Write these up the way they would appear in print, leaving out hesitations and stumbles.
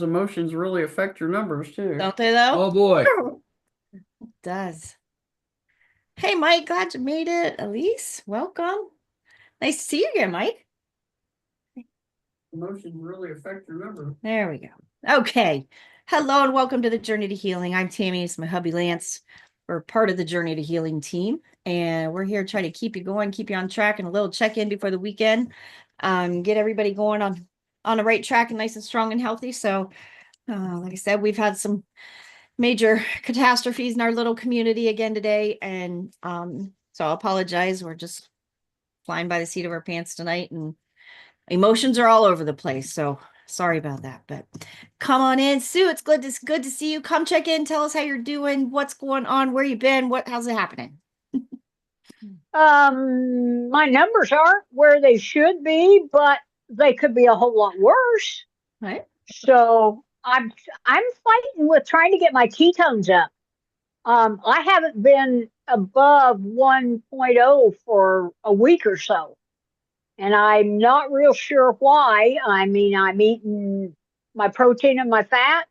emotions really affect your numbers too. Don't they though? Oh boy. It does. Hey, Mike, glad you made it. Elise, welcome. Nice to see you again, Mike. Emotions really affect your numbers. There we go. Okay. Hello and welcome to the Journey to Healing. I'm Tammy. It's my hubby Lance. We're part of the Journey to Healing team, and we're here trying to keep you going, keep you on track, and a little check-in before the weekend. Get everybody going on the right track and nice and strong and healthy. So, like I said, we've had some major catastrophes in our little community again today, and so I apologize. We're just flying by the seat of our pants tonight, and emotions are all over the place. So sorry about that, but come on in, Sue. It's good to see you. Come check in. Tell us how you're doing. What's going on? Where you been? How's it happening? My numbers aren't where they should be, but they could be a whole lot worse. Right. So I'm fighting with trying to get my ketones up. I haven't been above 1.0 for a week or so, and I'm not real sure why. I mean, I'm eating my protein and my fat,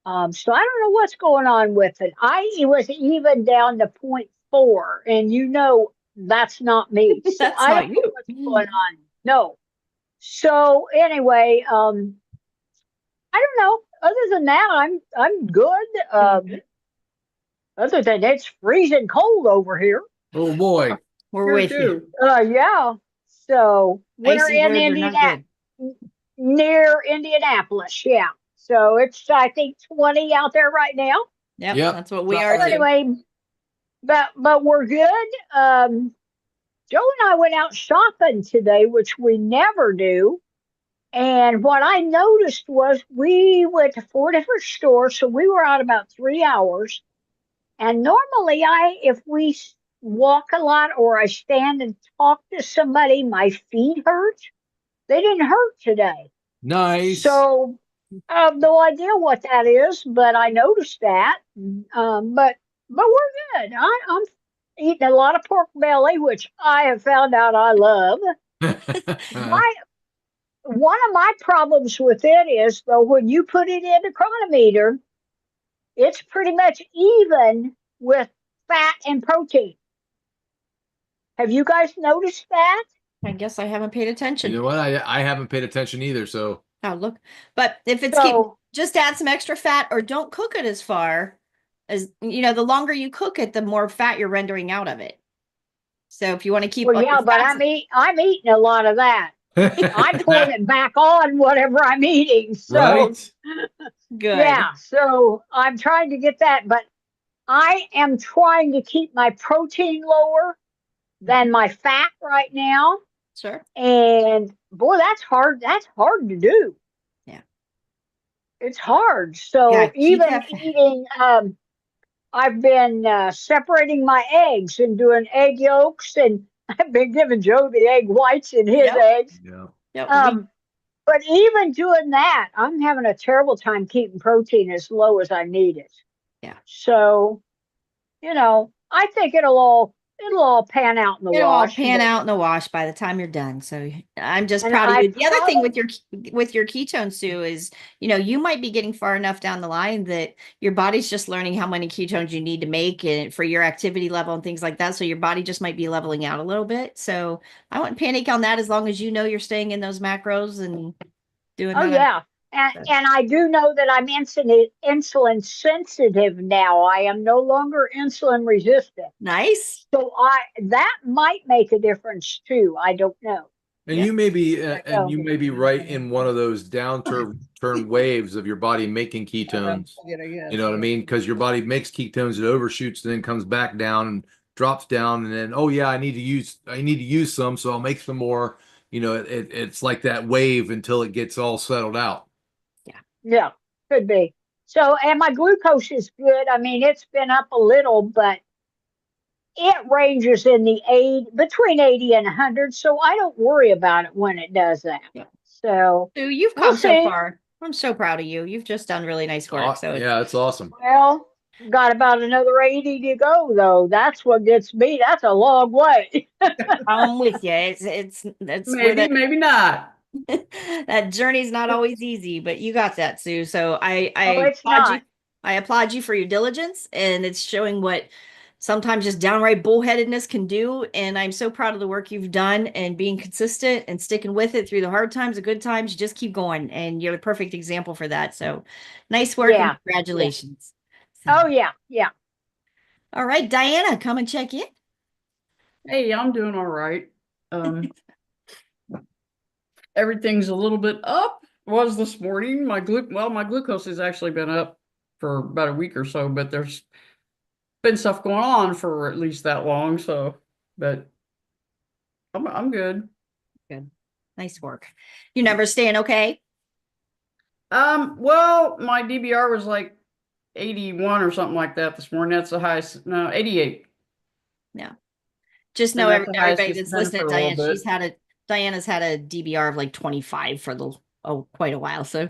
so I don't know what's going on with it. It was even down to point 0.4, and that's not me. So That's I not don't know you. what's going on. No. So anyway, I don't know. Other than that, I'm good. Other than it's freezing cold over here. Oh boy. We're Here with you. too. Yeah. So we're Icy in roads are not good. near Indianapolis. Yeah. So it's I think 20 out there right now. Yep, Yep. that's what we So are too. Anyway, but we're good. Joe and I went out shopping today, which we never do. And what I noticed was we went to 4 different stores, so we were out about 3 hours. And normally, if we walk a lot or I stand and talk to somebody, my feet hurt. They didn't hurt today. Nice. So I have no idea what that is, but I noticed that. But we're good. I'm eating a lot of pork belly, which I have found out I love. My One of my problems with it is though when you put it in the chronometer, it's pretty much even with fat and protein. Have you guys noticed that? I guess I haven't paid You attention. know what? I haven't paid attention either, so Oh, look. But if it's So, just add some extra fat or don't cook it as far as, the longer you cook it, the more fat you're rendering out of it. So if you want to keep well, all your yeah, but fats, I'm eating a lot of that. I'm putting it back on whatever I'm eating. So, right? good. yeah, so I'm trying to get that, but I am trying to keep my protein lower than my fat right now. Sure. And boy, that's hard. That's hard to do. Yeah. It's hard. Yeah. So Keep even that fat. eating, I've been separating my eggs and doing egg yolks, and I've been giving Joe the egg whites in his Yep. eggs. Yeah. Yep. Um, but even doing that, I'm having a terrible time keeping protein as low as I need it. Yeah. So, I think it'll all pan out in the It'll all wash. pan But out in the wash by the time you're done. So I'm just and proud of I you. The other thing probably with your ketone, Sue, is you might be getting far enough down the line that your body's just learning how many ketones you need to make and for your activity level and things like that. So your body just might be leveling out a little bit. So I wouldn't panic on that as long as you're staying in those macros and doing oh that. yeah. And I do know that I'm insulin sensitive now. I am no longer insulin resistant. Nice. So that might make a difference too. I don't know. And Yep. So, you may be right in one of those turn waves of your body making ketones. You know what I mean? Because your body makes ketones, it overshoots, and then comes back down and drops down, and then oh yeah, I need to use some, so I'll make some more. It's like that wave until it gets all settled out. Yeah. yeah, could be. So, and my glucose is good. I mean, it's been up a little, but it ranges in the between 80 and 100. So I don't worry about it when it does that. Yep. So So you've we'll come so see. far. I'm so proud of you. You've just done really nice work. So Yeah, it's awesome. Well, got about another 80 to go, though. That's what gets me. That's a long way. I'm with you. It's where Maybe, the maybe not. That journey's not always easy, but you got that, Sue. So Oh, I it's applaud you. not. I applaud you for your diligence, and it's showing what sometimes just downright bullheadedness can do. And I'm so proud of the work you've done and being consistent and sticking with it through the hard times, the good times. You just keep going, and you're the perfect example for that. So nice work and Yeah. Yeah. congratulations. So, Oh, yeah. Yeah. all right, Diana, come and check in. Hey, I'm doing all right. Um, everything's a little bit up. Was this morning. My glucose has actually been up for about a week or so, but there's been stuff going on for at least that long. So, but I'm good. Good. Nice work. You never staying okay? Well, my DBR was like 81 or something like that this morning. That's the highest. No, 88. Yeah. Just And know that's the highest everybody it's that's been listening for to a little bit. Diana's had a DBR of like 25 for quite a while. So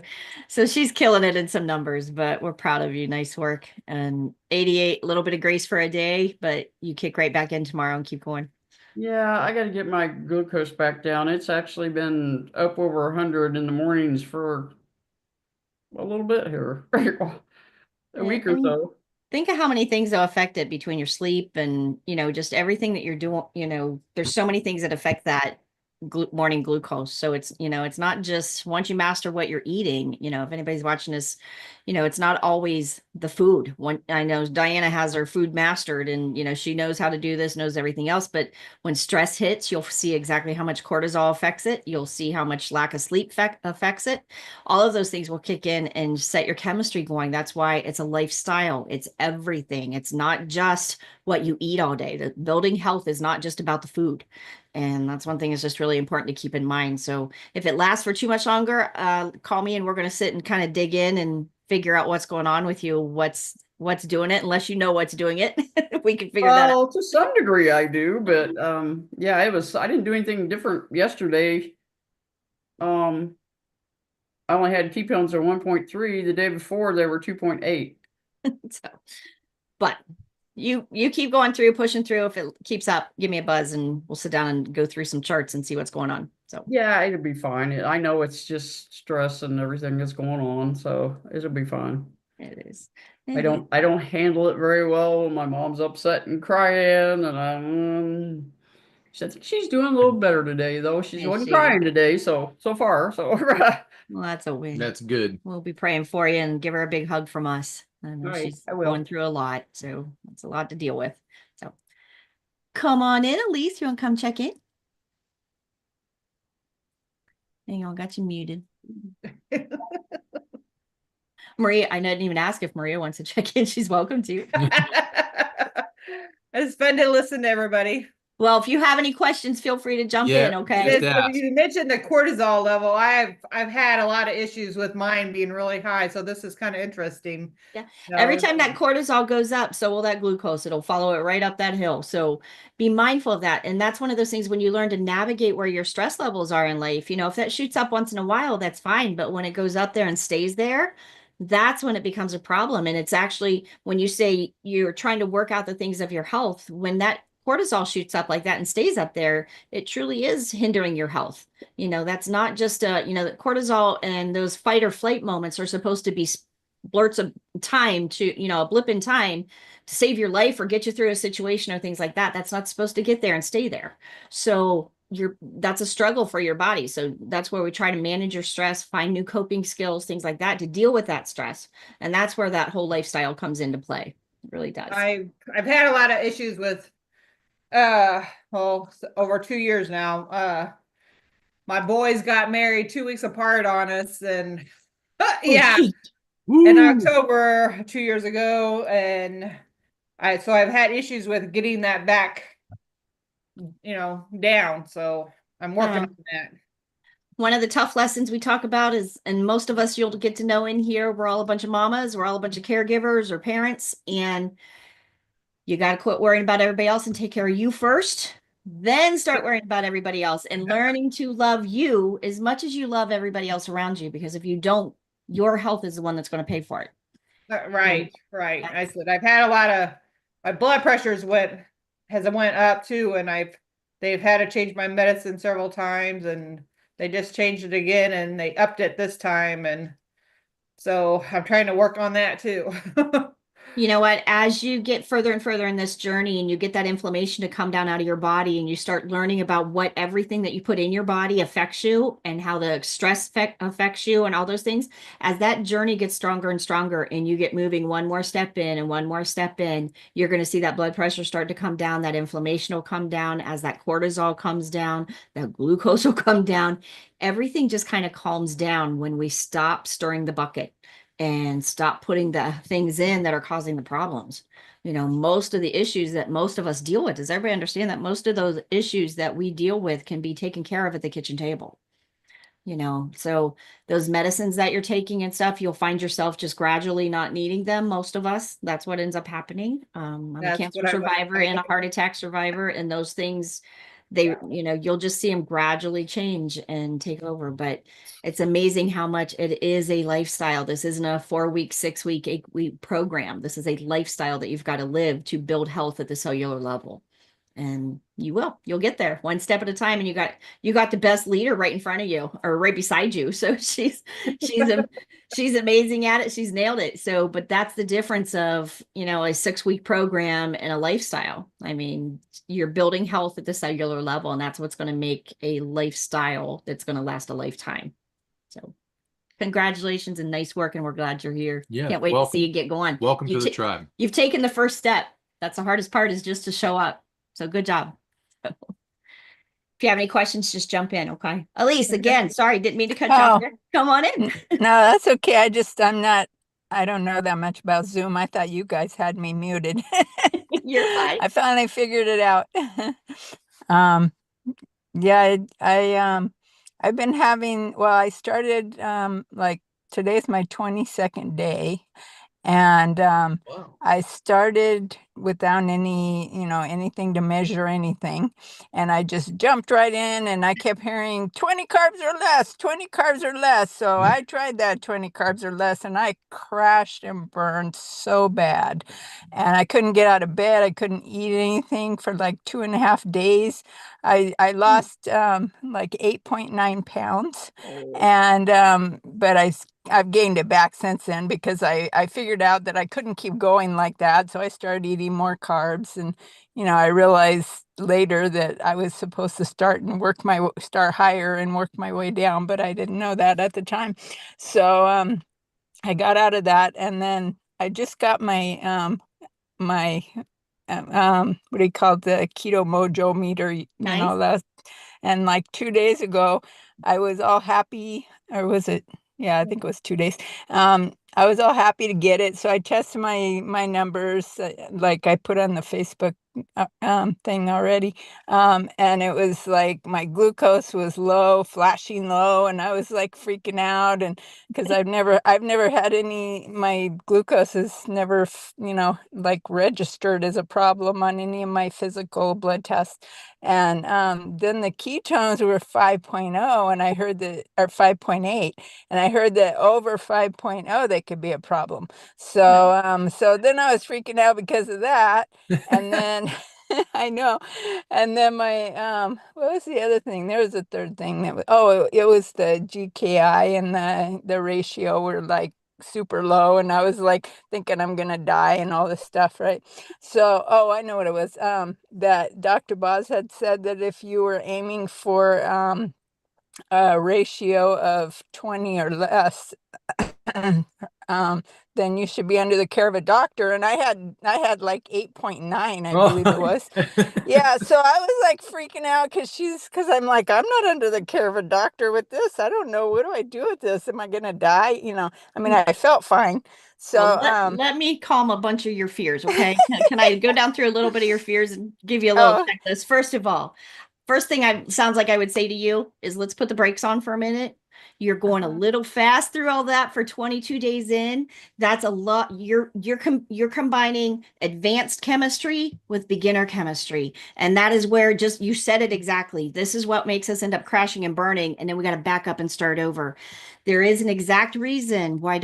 she's killing it in some numbers, but we're proud of you. Nice work. And 88, a little bit of grace for a day, but you kick right back in tomorrow and keep going. Yeah, I got to get my glucose back down. It's actually been up over 100 in the mornings for a little bit here, a Yeah, week or and so. think of how many things that affect it between your sleep and, just everything that you're doing. There's so many things that affect that morning glucose. So it's not just once you master what you're eating, if anybody's watching this, it's not always the food. When I know Diana has her food mastered and, she knows how to do this, knows everything else. But when stress hits, you'll see exactly how much cortisol affects it. You'll see how much lack of sleep affects it. All of those things will kick in and set your chemistry going. That's why it's a lifestyle. It's everything. It's not just what you eat all day. The building health is not just about the food. And that's one thing that's just really important to keep in mind. So if it lasts for too much longer, call me and we're going to sit and kind of dig in and figure out what's going on with you, what's doing it, unless you know what's doing it. We can figure that out. Well, to some degree I do, but yeah, I didn't do anything different yesterday. Um, I only had ketones at 1.3. The day before they were 2.8. So, but you keep going through, pushing through. If it keeps up, give me a buzz and we'll sit down and go through some charts and see what's going on. So Yeah, it'll be fine. I know it's just stress and everything that's going on, so it'll be fine. it is. I don't handle it very well when my mom's upset and crying, and I think she's doing a little better today, though. She Is wasn't she? crying today, so far, so. Well, that's a win. That's good. We'll be praying for you and give her a big hug from us. I know All right, she's I will. going through a lot, so it's a lot to deal with. So come on in, Elise. You want to come check in? Hang on, got you muted. Maria, I didn't even ask if Maria wants to check in. She's welcome to. It's fun to listen to everybody. Well, if you have any questions, feel free to jump Yeah, in. Okay. just So ask. you mentioned the cortisol level. I've had a lot of issues with mine being really high, so this is kind of interesting. Yeah. So, Every time that cortisol goes up, so will that glucose. It'll follow it right up that hill. So be mindful of that. And that's one of those things when you learn to navigate where your stress levels are in life. If that shoots up once in a while, that's fine. But when it goes up there and stays there, that's when it becomes a problem. And it's actually when you say you're trying to work out the things of your health, when that cortisol shoots up like that and stays up there, it truly is hindering your health. That's not just the cortisol and those fight or flight moments are supposed to be blurts of time to, a blip in time to save your life or get you through a situation or things like that. That's not supposed to get there and stay there. So that's a struggle for your body. So that's where we try to manage your stress, find new coping skills, things like that to deal with that stress. And that's where that whole lifestyle comes into play. It really does. I've had a lot of issues with over 2 years now. My boys got married 2 weeks apart on us, and yeah, in October 2 years ago, and I've had issues with getting that back, down. So I'm working on that. One of the tough lessons we talk about is, and most of us you'll get to know in here, we're all a bunch of mamas, we're all a bunch of caregivers or parents, and you got to quit worrying about everybody else and take care of you first, then start worrying about everybody else and learning to love you as much as you love everybody else around you. Because if you don't, your health is the one that's going to pay for it. Right. I said I've had a lot of my blood pressures went up too, and they've had to change my medicine several times, and they just changed it again and they upped it this time. And so I'm trying to work on that too. You know what? As you get further and further in this journey and you get that inflammation to come down out of your body and you start learning about what everything that you put in your body affects you and how the stress affects you and all those things, as that journey gets stronger and stronger and you get moving one more step in and one more step in, you're going to see that blood pressure start to come down, that inflammation will come down. As that cortisol comes down, that glucose will come down. Everything just kind of calms down when we stop stirring the bucket and stop putting the things in that are causing the problems. You know, most of the issues that most of us deal with, does everybody understand that most of those issues that we deal with can be taken care of at the kitchen table? You know, so those medicines that you're taking and stuff, you'll find yourself just gradually not needing them. Most of us, that's what ends up happening. I'm a That's cancer what I was survivor and a thinking. heart attack survivor, and those things, they, you know, you'll just see them gradually change and take over. But it's amazing how much it is a lifestyle. This isn't a 4 week, 6 week, 8 week program. This is a lifestyle that you've got to live to build health at the cellular level. And you'll get there one step at a time. And you got the best leader right in front of you or right beside you. So she's amazing at it. She's nailed it. So, but that's the difference of, you know, a 6 week program and a lifestyle. I mean, you're building health at the cellular level, and that's what's going to make a lifestyle that's going to last a lifetime. So congratulations and nice work. And we're glad you're here. Yeah, Can't wait to see you get going. Welcome to the tribe. You've taken the first step. That's the hardest part, is just to show up. So good job. So, if you have any questions, just jump in. Okay. Elise, again, sorry, didn't mean to cut you off there. Come on in. No, that's okay. I don't know that much about Zoom. I thought you guys had me muted. You're fine. I finally figured it out. Yeah, I've been having, well, I started, like today's my 22nd day. And Wow. I started without anything to measure anything. And I just jumped right in, and I kept hearing 20 carbs or less, 20 carbs or less. So I tried that 20 carbs or less, and I crashed and burned so bad. And I couldn't get out of bed. I couldn't eat anything for like 2.5 days. I lost like 8.9 pounds. And but I've gained it back since then, because I figured out that I couldn't keep going like that. So I started eating more carbs, and, I realized later that I was supposed to start higher and work my way down, but I didn't know that at the time. So, I got out of that, and then I just got my, what do you call it? The Keto Mojo meter, Nice. that. And like 2 days ago, I was all happy, or was it? Yeah, I think it was 2 days. I was all happy to get it. So I tested my numbers, like I put on the Facebook thing already. And it was like my glucose was low, flashing low, and I was like freaking out. And because I've never had my glucose is never, like registered as a problem on any of my physical blood tests. And then the ketones were 5.0, and I heard that, or 5.8, and I heard that over 5.0 they could be a problem. So so then I was freaking out because of that. And then I know. And then my what was the other thing? There was a third thing that was, it was the GKI, and the ratio were like super low, and I was like thinking I'm gonna die and all this stuff, right? So I know what it was. That Dr. Boz had said that if you were aiming for a ratio of 20 or less, then you should be under the care of a doctor. And I had like 8.9, I believe it was. Yeah, so I was like freaking out because I'm like, I'm not under the care of a doctor with this. I don't know, what do I do with this? Am I gonna die? I mean, I felt fine. So let me calm a bunch of your fears, okay? Can I go down through a little bit of your fears and give you a little checklist? First of all, first thing sounds like I would say to you is, let's put the brakes on for a minute. You're going a little fast through all that for 22 days in. That's a lot. You're combining advanced chemistry with beginner chemistry. And that is where, just, you said it exactly. This is what makes us end up crashing and burning. And then we got to back up and start over. There is an exact reason why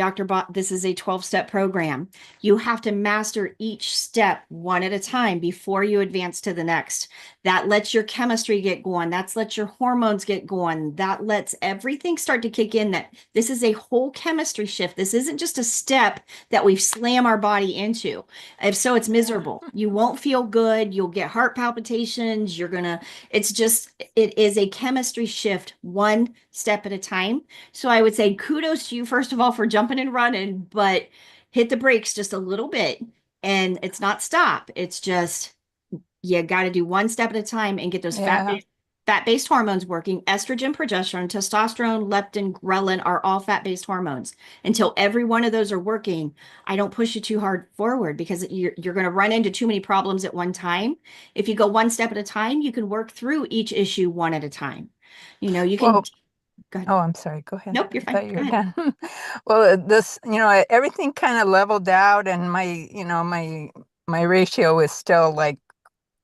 this is a 12-step program. You have to master each step one at a time before you advance to the next. That lets your chemistry get going. That lets your hormones get going. That lets everything start to kick in. That this is a whole chemistry shift. This isn't just a step that we slam our body into. If so, it's miserable. You won't feel good. You'll get heart palpitations. It is a chemistry shift one step at a time. So I would say kudos to you, first of all, for jumping and running, but hit the brakes just a little bit. And it's not stop. It's just, you got to do one step at a time and get those fat-based hormones working. Estrogen, progesterone, testosterone, leptin, ghrelin are all fat-based hormones. Until every one of those are working, I don't push you too hard forward, because you're going to run into too many problems at one time. If you go one step at a time, you can work through each issue one at a time. You know, you can. Well, go ahead. oh, I'm sorry. Go ahead. Nope, you're I fine. thought you Go were ahead. done. Well, everything kind of leveled out, and my ratio is still like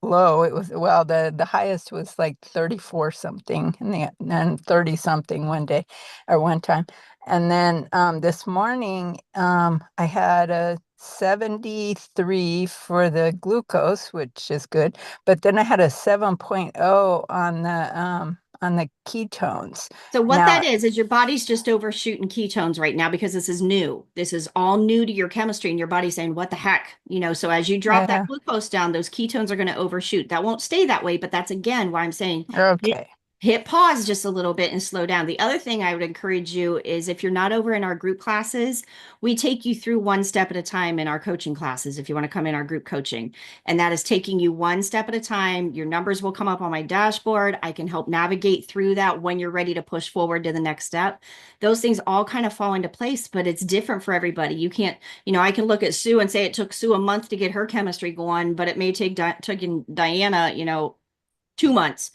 low. It was, well, the highest was like 34 something, and 30 something one day or one time. And then this morning I had a 73 for the glucose, which is good, but then I had a 7.0 on the ketones. So what Now, that is your body's just overshooting ketones right now, because this is new. This is all new to your chemistry, and your body's saying, what the heck? You know, so as you drop that glucose down, those ketones are going to overshoot. That won't stay that way, but that's again why I'm saying okay. hit pause just a little bit and slow down. The other thing I would encourage you is, if you're not over in our group classes, we take you through one step at a time in our coaching classes. If you want to come in our group coaching, and that is taking you one step at a time. Your numbers will come up on my dashboard. I can help navigate through that when you're ready to push forward to the next step. Those things all kind of fall into place, but it's different for everybody. You can't, I can look at Sue and say it took Sue a month to get her chemistry going, but it may take Diana, 2 months.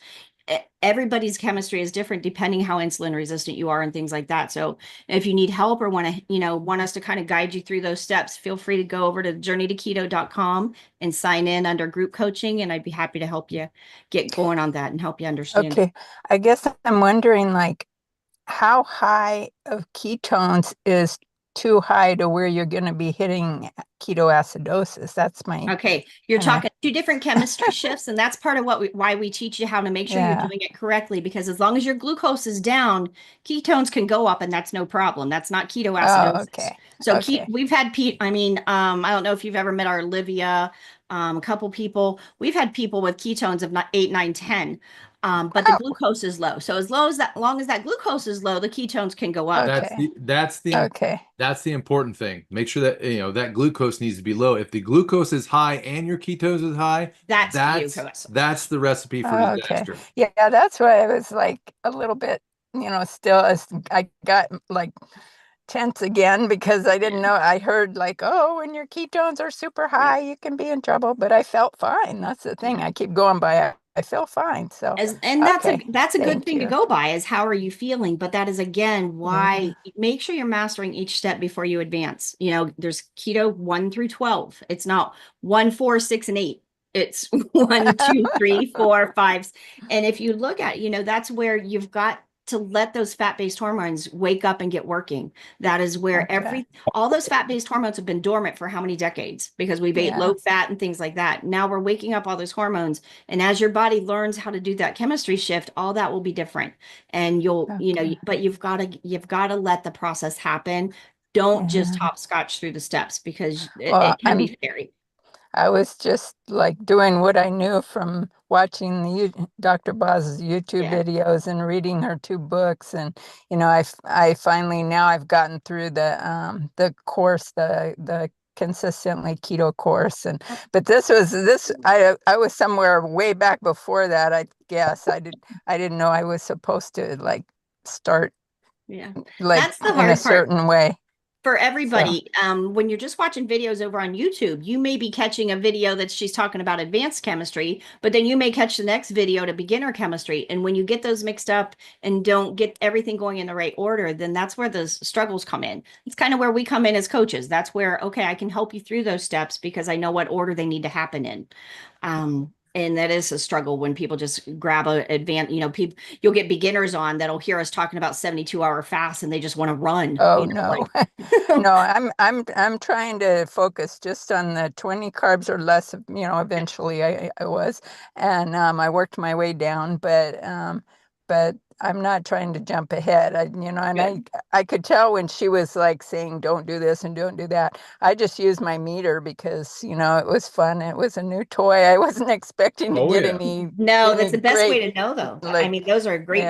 Everybody's chemistry is different depending how insulin resistant you are and things like that. So if you need help or want us to kind of guide you through those steps, feel free to go over to journeytoketo.com and sign in under group coaching, and I'd be happy to help you get going on that and help you understand. Okay. I guess I'm wondering, like, how high of ketones is too high to where you're going to be hitting ketoacidosis? That's my Okay, you're talking two different chemistry shifts, and that's part of why we teach you how to make sure you're doing it correctly, because as long as your glucose is down, ketones can go up, and that's no problem. That's not ketoacidosis. Oh, okay. So we've had I don't know if you've ever met our Olivia, a couple people. We've had people with ketones of 8, 9, 10. But the glucose is low. So as long as that glucose is low, the ketones can go up. That's the important thing. Make sure that that glucose needs to be low. If the glucose is high and your ketones is high, that's the recipe for disaster. Yeah, that's why I was like a little bit, still I got like tense again, because I didn't know. I heard like, oh, when your ketones are super high, you can be in trouble, but I felt fine. That's the thing. I keep going by. I feel fine. So, that's a good thing to go by, is how are you feeling? But that is again why make sure you're mastering each step before you advance. There's keto 1 through 12. It's not 1, 4, 6, and 8. It's 1, 2, 3, 4, 5. And if you look at, that's where you've got to let those fat-based hormones wake up and get working. That is where all those fat-based hormones have been dormant for how many decades, because we've ate low fat and things like that. Now we're waking up all those hormones. And as your body learns how to do that chemistry shift, all that will be different. And but you've got to let the process happen. Don't just hopscotch through the steps, because it can be scary. I was just like doing what I knew from watching the Dr.boz's YouTube videos and reading her 2 books, and I finally, now I've gotten through the course, the consistently keto course, but I was somewhere way back before that. I guess I didn't know I was supposed to like start like that's the hard in a part. certain way. For everybody, when you're just watching videos over on YouTube, you may be catching a video that she's talking about advanced chemistry, but then you may catch the next video to beginner chemistry. And when you get those mixed up and don't get everything going in the right order, then that's where the struggles come in. It's kind of where we come in as coaches. That's where, okay, I can help you through those steps because I know what order they need to happen in. And that is a struggle when people just grab a advanced, people, you'll get beginners on that'll hear us talking about 72-hour fast and they just want to run. Oh no. No, I'm trying to focus just on the 20 carbs or less, eventually I was. And I worked my way down, but I'm not trying to jump ahead. I could tell when she was like saying, don't do this and don't do that. I just used my meter because, it was fun. It was a new toy. I wasn't expecting to get any. No, that's the best way great, to know, though. like, I mean, those are a great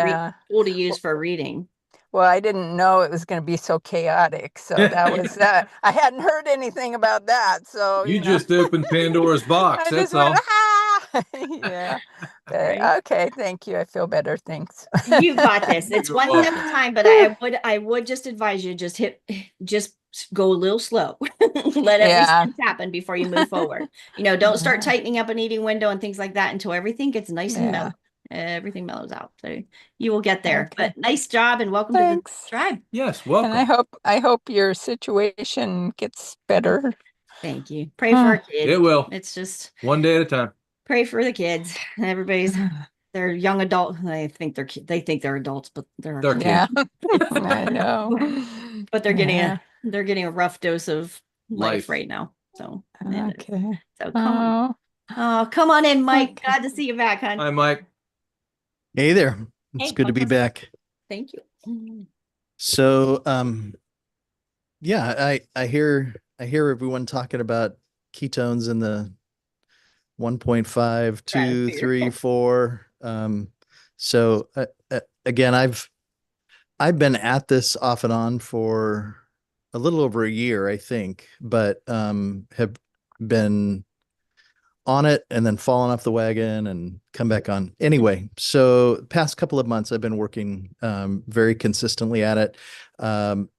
tool to use for reading. Well, I didn't know it was going to be so chaotic. So that was that. I hadn't heard anything about that. So, you just opened Pandora's box. I That's just went, all. ah! Yeah. But, Right. okay. Thank you. I feel better. Thanks. You got this. It's You're one welcome. step at a time, but I would just advise you just go a little slow. Let everything happen before you move forward. Don't start tightening up an eating window and things like that until everything gets nice and mellow. Everything mellows out. So you will get there. Okay. But nice job and welcome to the tribe. Yes, welcome. And I hope your situation gets better. Thank you. Pray for our kids. It will. It's just one day at a time. Pray for the kids. They're young adult. They think they're adults, but they're They're kids. Yeah. I know. But they're getting a rough dose of life right now. So okay. So come on in, Mike. Okay. Glad to see you back, hon. Hi, Mike. Hey there. It's good to be back. Thank you. So, yeah, I hear everyone talking about ketones in the 1.5, 2, 3, 4. So again, I've been at this off and on for a little over a year, I think, but have been on it and then fallen off the wagon and come back on. Anyway, so past couple of months, I've been working very consistently at it,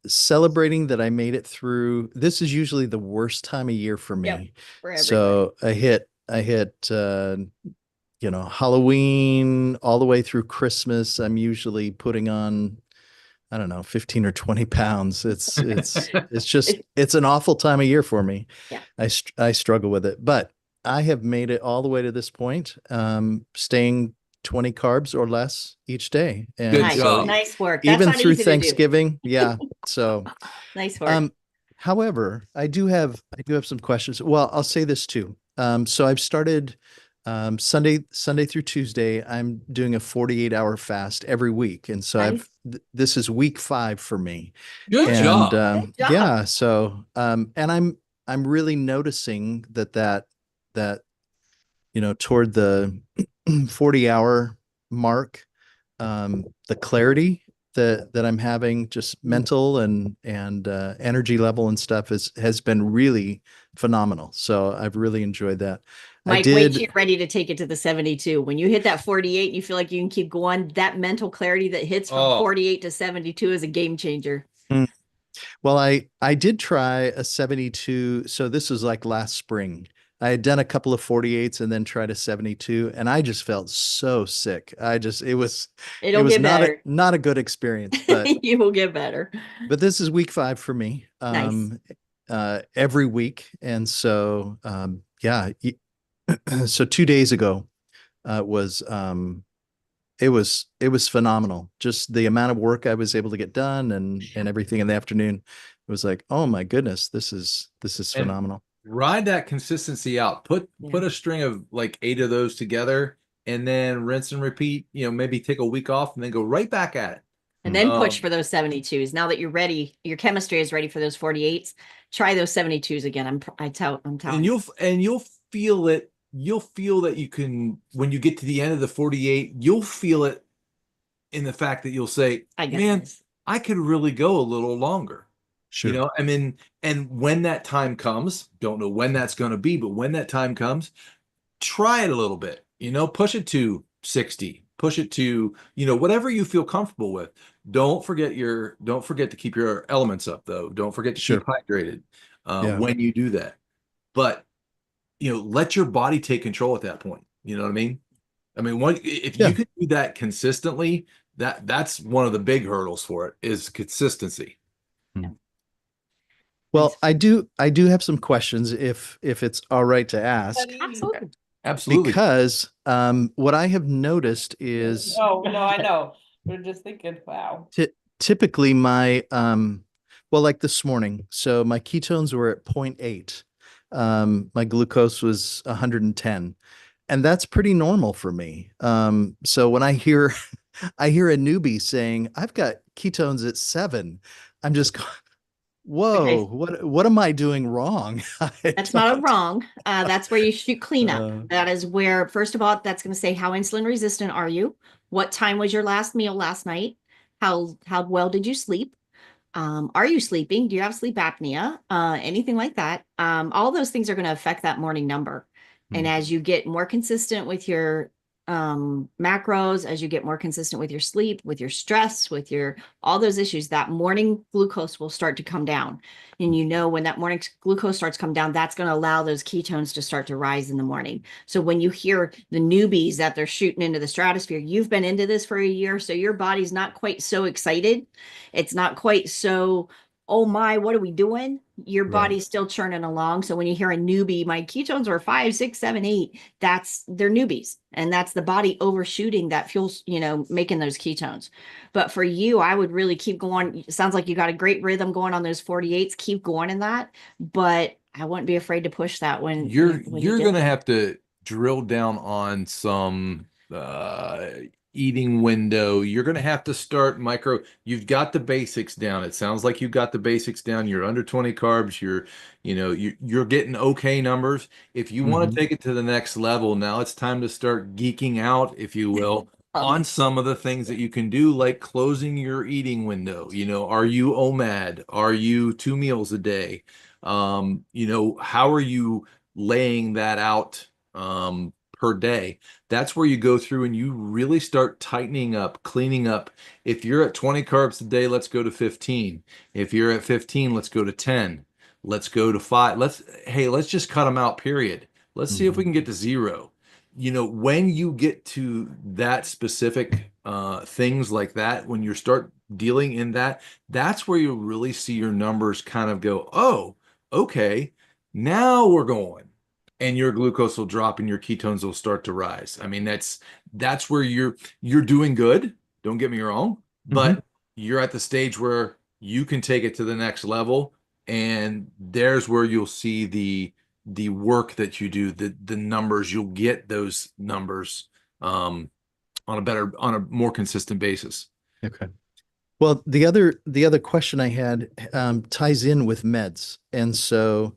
celebrating that I made it through. This is usually the worst time of year for me. Yep, so I hit Halloween all the way through Christmas. I'm usually putting on, I don't know, 15 or 20 pounds. It's an awful time of year for me. Yeah. I struggle with it, but I have made it all the way to this point, staying 20 carbs or less each day. And Good job. Nice work. That's even through Thanksgiving. Yeah. So nice work. However, I do have some questions. Well, I'll say this too. So I've started Sunday through Tuesday, I'm doing a 48-hour fast every week. And so this is week 5 for me. Good job. Yeah. So, and I'm really noticing that toward the 40-hour mark, the clarity that I'm having, just mental and energy level and stuff has been really phenomenal. So I've really enjoyed that. Mike, wait till you're ready to take it to the 72. When you hit that 48 and you feel like you can keep going, that mental clarity that hits from 48 to 72 is a game changer. Well, I did try a 72. So this was like last spring. I had done a couple of 48s and then tried a 72, and I just felt so sick. It was not a good experience, but you will get better. But this is week 5 for me. Nice. Every week. And so, so 2 days ago, it was phenomenal. Just the amount of work I was able to get done and everything in the afternoon. It was like, oh my goodness, this is phenomenal. Ride that consistency out. Put a string of like 8 of those together and then rinse and repeat, maybe take a week off and then go right back at it. And then push for those 72s. Now that you're ready, your chemistry is ready for those 48s. Try those 72s again. I'm telling you. And you'll feel it. You'll feel that you can, when you get to the end of the 48, you'll feel it in the fact that you'll say, man, I could really go a little longer. Sure. And when that time comes, don't know when that's going to be, but when that time comes, try it a little bit, push it to 60, push it to, whatever you feel comfortable with. Don't forget to keep your elements up though. Don't forget to keep hydrated when you do that. But, let your body take control at that point. You know what I mean? If you can do that consistently, that's one of the big hurdles for it is consistency. Well, I do have some questions if it's all right to ask. Absolutely. Absolutely. Because what I have noticed is Oh, no, I know. We're just thinking, wow. typically my well, like this morning, so my ketones were at 0.8. My glucose was 110, and that's pretty normal for me. So when I hear I hear a newbie saying I've got ketones at 7, I'm just whoa, what am I doing wrong? That's not a wrong. That's where you shoot cleanup. Uh, That is where, first of all, that's going to say how insulin resistant are you? What time was your last meal last night? How well did you sleep? Are you sleeping? Do you have sleep apnea? Anything like that? All those things are going to affect that morning number. And as you get more consistent with your macros, as you get more consistent with your sleep, with your stress, with your all those issues, that morning glucose will start to come down. And you know, when that morning glucose starts to come down, that's going to allow those ketones to start to rise in the morning. So when you hear the newbies that they're shooting into the stratosphere, you've been into this for a year, so your body's not quite so excited. It's not quite so, oh my, what are we doing? Your Right. body's still churning along. So when you hear a newbie, my ketones are 5, 6, 7, 8, they're newbies. And that's the body overshooting that fuels, making those ketones. But for you, I would really keep going. It sounds like you got a great rhythm going on those 48s. Keep going in that. But I wouldn't be afraid to push that when You're get going to have to drill down on some eating window. You're going to have to start micro. You've got the basics down. It sounds like you've got the basics down. You're under 20 carbs. You're getting okay numbers. If you want to take it to the next level, now it's time to start geeking out, if you will, on some of the things that you can do, like closing your eating window. Are you OMAD? Are you 2 meals a day? How are you laying that out per day? That's where you go through and you really start tightening up, cleaning up. If you're at 20 carbs a day, let's go to 15. If you're at 15, let's go to 10. Let's go to 5. Let's just cut them out, period. Let's see if we can get to 0. When you get to that specific things like that, when you start dealing in that, that's where you really see your numbers kind of go, oh, okay, now we're going, and your glucose will drop and your ketones will start to rise. I mean, that's where you're doing good. Don't get me wrong, but you're at the stage where you can take it to the next level, and there's where you'll see the work that you do, the numbers. You'll get those numbers on a more consistent basis. Okay. Well, the other question I had ties in with meds. And so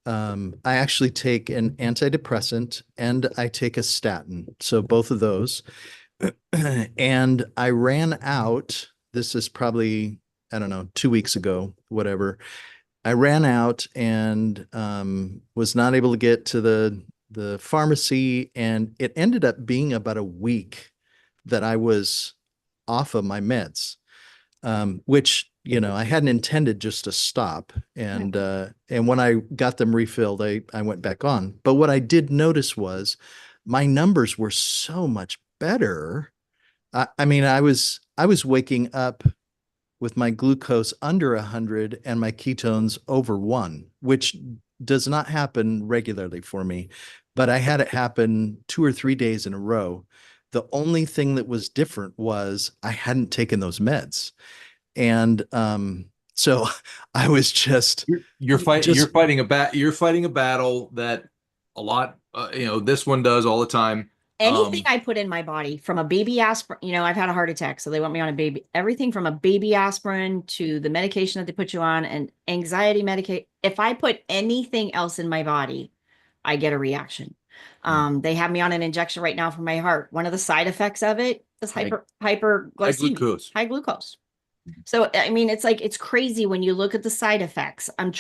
I actually take an antidepressant and I take a statin. So both of those. And I ran out, this is probably, I don't know, 2 weeks ago, whatever. I ran out and was not able to get to the pharmacy. And it ended up being about a week that I was off of my meds. Which, I hadn't intended just to stop. And when I got them refilled, I went back on. But what I did notice was my numbers were so much better. I mean, I was waking up with my glucose under 100 and my ketones over 1, which does not happen regularly for me. But I had it happen 2 or 3 days in a row. The only thing that was different was I hadn't taken those meds. And so I was just you're fighting a battle that a lot this one does all the time. Anything I put in my body, from a baby aspirin, I've had a heart attack, so they want me on everything from a baby aspirin to the medication that they put you on and anxiety medication. If I put anything else in my body, I get a reaction. They have me on an injection right now for my heart. One of the side effects of it is hyperglycemia, high glucose. So, I mean, it's crazy when you look at the side effects. I'm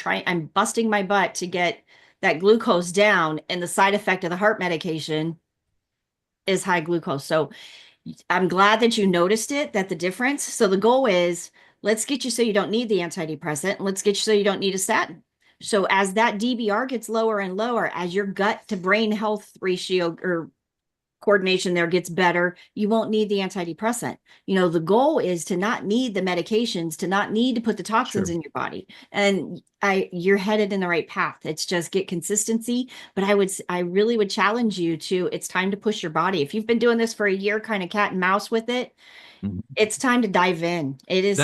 busting my butt to get that glucose down, and the side effect of the heart medication is high glucose. So I'm glad that you noticed that the difference. So the goal is, let's get you so you don't need the antidepressant. And let's get you so you don't need a statin. So as that DBR gets lower and lower, as your gut to brain health ratio or coordination there gets better, you won't need the antidepressant. You know, the goal is to not need the medications, to not need to put the toxins in your body. And you're headed in the right path. It's just get consistency. But I really would challenge you to, it's time to push your body. If you've been doing this for a year, kind of cat and mouse with it, it's time to dive in. It is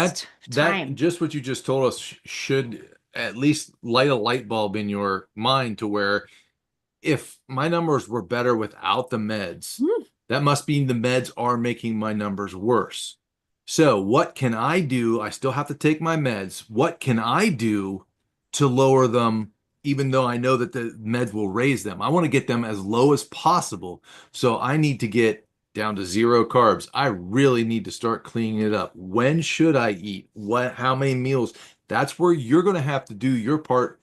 time. Just what you just told us should at least light a light bulb in your mind to where if my numbers were better without the meds, that must mean the meds are making my numbers worse. So what can I do? I still have to take my meds. What can I do to lower them, even though I know that the meds will raise them? I want to get them as low as possible. So I need to get down to 0 carbs. I really need to start cleaning it up. When should I eat? How many meals? That's where you're going to have to do your part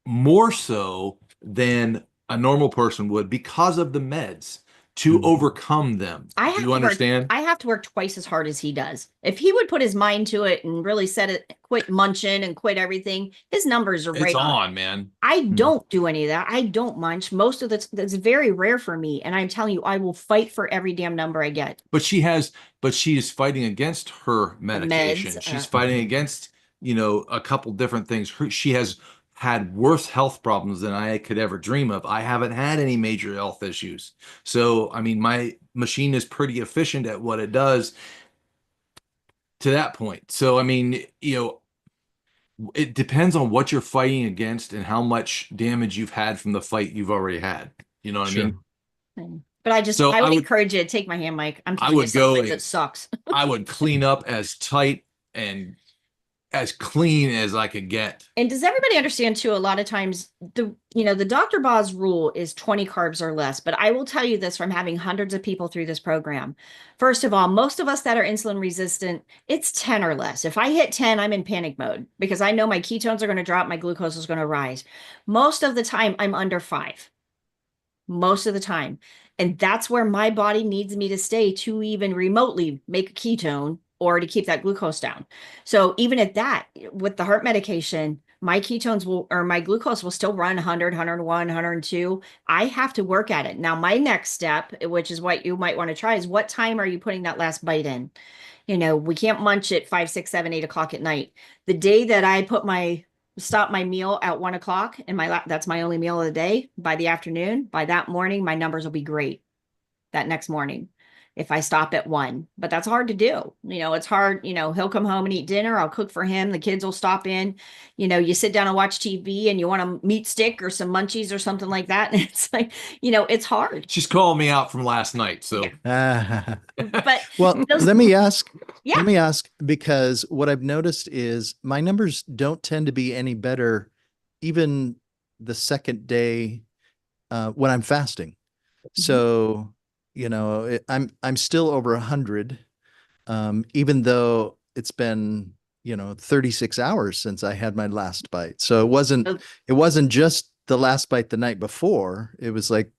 more so than a normal person would because of the meds to overcome them. Do you understand? I have to work twice as hard as he does. If he would put his mind to it and really set it, quit munching and quit everything, his numbers are right It's on, man. I don't do any of that. I don't munch. Most of that's very rare for me. And I'm telling you, I will fight for every damn number I get. But she is fighting against her medication. Meds, She's fighting against, a couple different things. She has had worse health problems than I could ever dream of. I haven't had any major health issues. So, I mean, my machine is pretty efficient at what it does to that point. So, I mean, it depends on what you're fighting against and how much damage you've had from the fight you've already had. You know what I mean? But I would encourage you to take my hand, Mike. I'm telling you, sometimes it sucks. I would clean up as tight and as clean as I could get. And does everybody understand too? A lot of times the drboz rule is 20 carbs or less. But I will tell you this from having hundreds of people through this program. First of all, most of us that are insulin resistant, it's 10 or less. If I hit 10, I'm in panic mode because I know my ketones are going to drop, my glucose is going to rise. Most of the time, I'm under 5. Most of the time. And that's where my body needs me to stay to even remotely make a ketone or to keep that glucose down. So even at that, with the heart medication, my ketones my glucose will still run 100, 101, 102. I have to work at it. Now, my next step, which is what you might want to try, is what time are you putting that last bite in? We can't munch at 5, 6, 7, 8 o'clock at night. The day that I stop my meal at 1 o'clock and that's my only meal of the day, by the afternoon, by that morning, my numbers will be great that next morning. If I stop at 1, but that's hard to do. It's hard, he'll come home and eat dinner. I'll cook for him. The kids will stop in, you sit down and watch TV and you want a meat stick or some munchies or something like that. And it's like, it's hard. She's calling me out from last night. So, but well, let me ask, because what I've noticed is my numbers don't tend to be any better, even the second day, when I'm fasting. So, I'm still over 100, even though it's been, 36 hours since I had my last bite. So it wasn't just the last bite the night before. It was like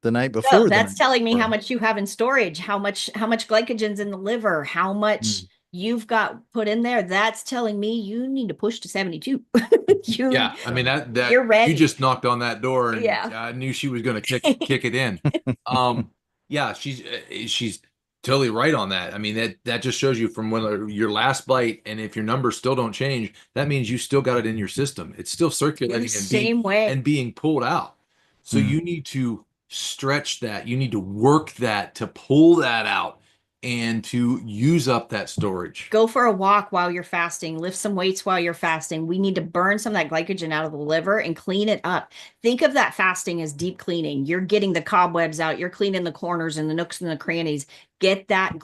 the night before. So that's telling me how much you have in storage, how much glycogen's in the liver, how much you've got put in there. That's telling me you need to push to 72. Yeah, I mean that you're ready. You just knocked on that door, and I knew she was going to kick it in. Yeah, she's totally right on that. I mean, that just shows you from when your last bite, and if your numbers still don't change, that means you still got it in your system. It's still circulating and being pulled out. So you need to stretch that. You need to work that to pull that out and to use up that storage. Go for a walk while you're fasting, lift some weights while you're fasting. We need to burn some of that glycogen out of the liver and clean it up. Think of that fasting as deep cleaning. You're getting the cobwebs out. You're cleaning the corners and the nooks and the crannies. Get that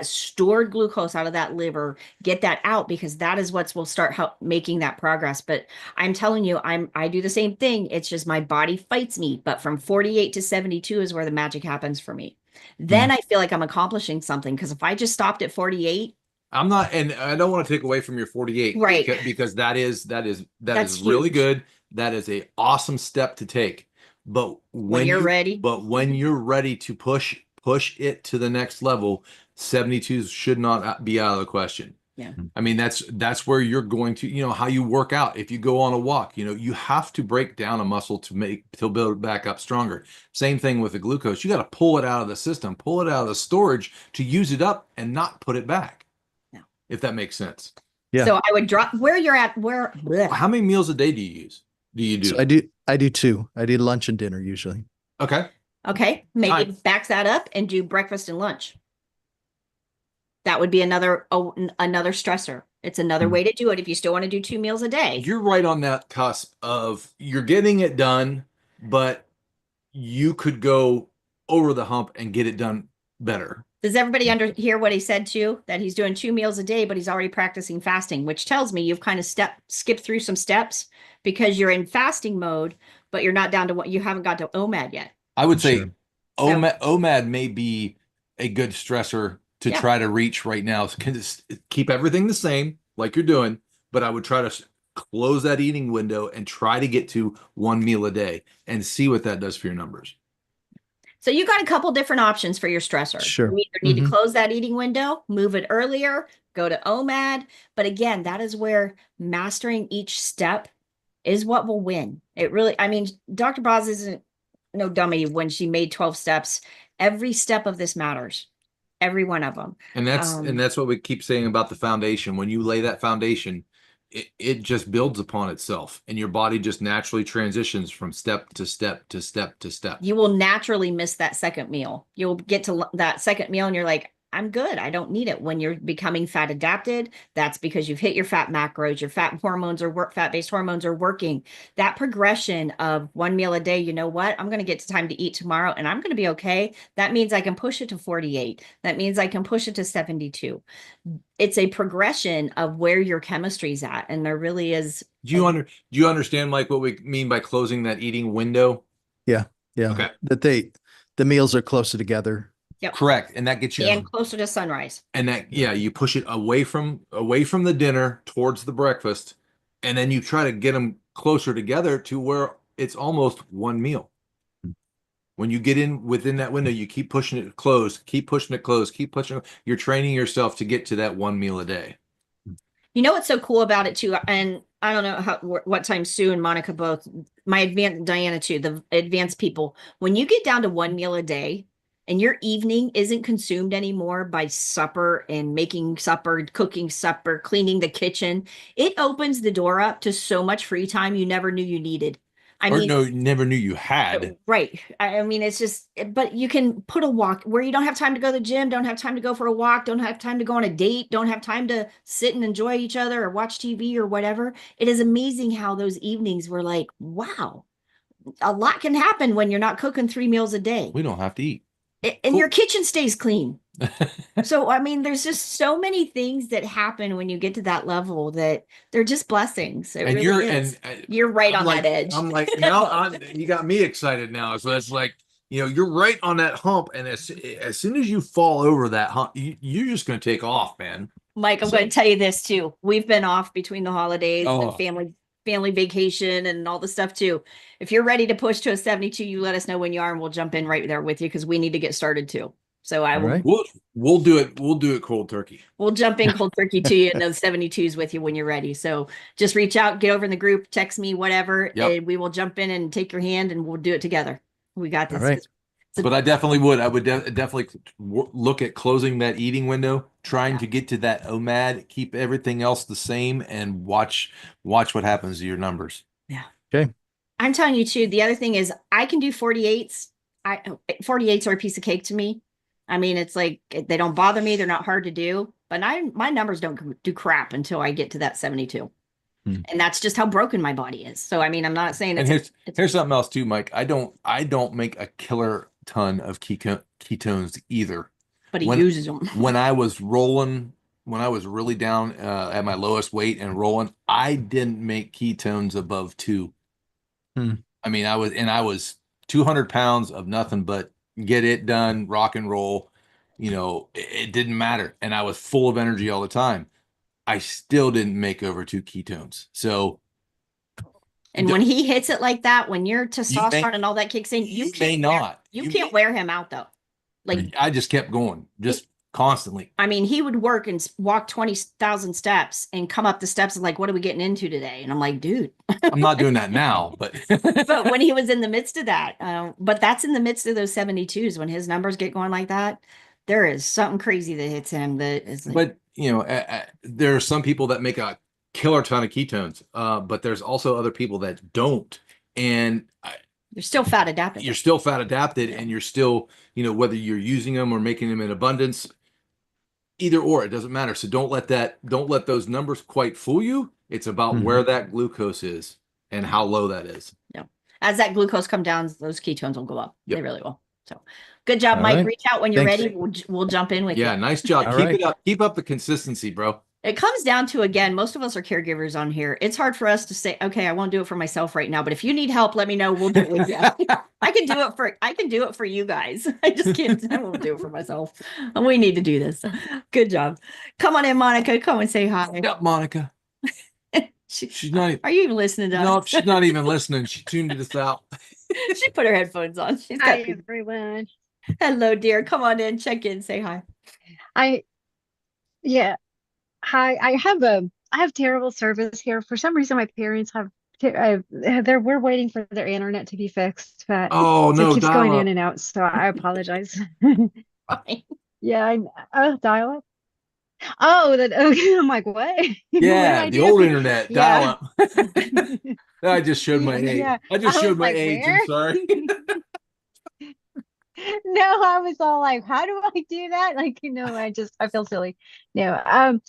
stored glucose out of that liver. Get that out, because that is what will start making that progress. But I'm telling you, I do the same thing. It's just my body fights me. But from 48 to 72 is where the magic happens for me. Then I feel like I'm accomplishing something, because if I just stopped at 48, I'm not, and I don't want to take away from your 48, right? Because that is really good. That is a awesome step to take. But when you're ready to push it to the next level, 72 should not be out of the question. Yeah. I mean, that's where you're going to, how you work out. If you go on a walk, you have to break down a muscle to build it back up stronger. Same thing with the glucose. You got to pull it out of the system, pull it out of the storage to use it up and not put it back. No. If that makes sense. Yeah. So I would drop where you're at, How many meals a day do you use? Do you do? So I do two. I do lunch and dinner usually. Okay. Okay, maybe backs that up and do breakfast and lunch. That would be another stressor. It's another way to do it if you still want to do 2 meals a day. You're right on that cusp of you're getting it done, but you could go over the hump and get it done better. Does everybody hear what he said too? That he's doing 2 meals a day, but he's already practicing fasting, which tells me you've kind of skipped through some steps because you're in fasting mode, but you're not down to you haven't got to OMAD yet. I would say Sure. OMAD may be a good stressor to try to reach right now. Keep everything the same like you're doing, but I would try to close that eating window and try to get to 1 meal a day and see what that does for your numbers. So you got a couple different options for your stressor. Sure. You either need to close that eating window, move it earlier, go to OMAD. But again, that is where mastering each step is what will win. It really, I mean, Dr. Boz isn't no dummy when she made 12 steps. Every step of this matters. Every one of them. And that's what we keep saying about the foundation. When you lay that foundation, it just builds upon itself and your body just naturally transitions from step to step to step to step. You will naturally miss that second meal. You'll get to that second meal and you're like, I'm good. I don't need it. When you're becoming fat adapted, that's because you've hit your fat macros, your fat hormones or fat-based hormones are working. That progression of 1 meal a day, you know what? I'm going to get to time to eat tomorrow and I'm going to be okay. That means I can push it to 48. That means I can push it to 72. It's a progression of where your chemistry's at. And there really is. Do you understand, Mike, what we mean by closing that eating window? Yeah. Okay. That the meals are closer together. Yep. Correct. And that gets you and closer to sunrise. And that, you push it away from the dinner towards the breakfast. And then you try to get them closer together to where it's almost 1 meal. When you get within that window, you keep pushing it close, keep pushing it close, keep pushing it. You're training yourself to get to that 1 meal a day. You know what's so cool about it too, and I don't know what time Sue and Monica both, my advanced Diana too, the advanced people, when you get down to 1 meal a day and your evening isn't consumed anymore by supper and making supper, cooking supper, cleaning the kitchen, it opens the door up to so much free time you never knew you needed. Never knew you had. Right. I mean, it's just, but you can put a walk where you don't have time to go to the gym, don't have time to go for a walk, don't have time to go on a date, don't have time to sit and enjoy each other or watch TV or whatever. It is amazing how those evenings were like, wow, a lot can happen when you're not cooking 3 meals a day. We don't have to eat. And your kitchen stays clean. So, I mean, there's just so many things that happen when you get to that level that they're just blessings. It really is. You're right on that edge. I'm like, now you got me excited now. So it's like, you're right on that hump. And as soon as you fall over that hump, you're just going to take off, man. Mike, I'm going to tell you this too. We've been off between the holidays and family vacation and all the stuff too. If you're ready to push to a 72, you let us know when you are and we'll jump in right there with you because we need to get started too. So we'll do it. We'll do it cold turkey. We'll jump in cold turkey to you and those 72s with you when you're ready. So just reach out, get over in the group, text me, whatever, and we will jump in and take your hand and we'll do it together. We got this. All right. But I definitely would. I would definitely look at closing that eating window, trying to get to that OMAD, keep everything else the same, and watch what happens to your numbers. Yeah. Okay. I'm telling you too. The other thing is I can do 48s. 48s are a piece of cake to me. I mean, it's like they don't bother me. They're not hard to do. But my numbers don't do crap until I get to that 72. And that's just how broken my body is. So I mean, I'm not saying that. And here's something else too, Mike. I don't make a killer ton of ketones either. But he uses them. When I was really down at my lowest weight and rolling, I didn't make ketones above 2. I mean, I was 200 pounds of nothing but get it done, rock and roll. It didn't matter, and I was full of energy all the time. I still didn't make over 2 ketones. So, and when he hits it like that, when your testosterone and all that kicks in, you can't wear him out though. Like I just kept going. constantly. I mean, he would work and walk 20,000 steps and come up the steps and like, what are we getting into today? And I'm like, dude. I'm not doing that now, but But when he was in the midst of that, but that's in the midst of those 72s, when his numbers get going like that, there is something crazy that hits him that is like, but there are some people that make a killer ton of ketones, but there's also other people that don't, and you're still fat adapted. You're still fat adapted, and you're still, whether you're using them or making them in abundance, either or, it doesn't matter. So don't let those numbers quite fool you. It's about where that glucose is and how low that is. Yeah. As that glucose comes down, those ketones will go up. Yep. They really will. So good job, All Mike. right. Reach out when you're Thanks. ready. We'll jump in with you. Yeah, nice job. All Keep right. it up. Keep up the consistency, bro. It comes down to, again, most of us are caregivers on here. It's hard for us to say, okay, I won't do it for myself right now, but if you need help, let me know. We'll do it with you. I can do it for you guys. I just can't, I won't do it for myself. We need to do this. Good job. Come on in, Monica. Come and say hi. Yep, Monica. She's not. Are you even listening to us? No, she's not even listening. She tuned us out. She put her headphones on. She's got Hi everyone. Hello, dear. Come on in, check in, say hi. Yeah. Hi. I have terrible service here. For some reason, my parents have. We're waiting for their internet to be fixed, but Oh so no, it keeps going dial in up. and out. So I apologize. Fine. Yeah. Dial up. Oh, that. Okay. I'm like, what? What did Yeah, I the do? old internet Yeah. dial up. I just showed my age. Yeah. I just I showed was my like, age. where? I'm sorry. No, I was all like, how do I do that? Like, I feel silly. No.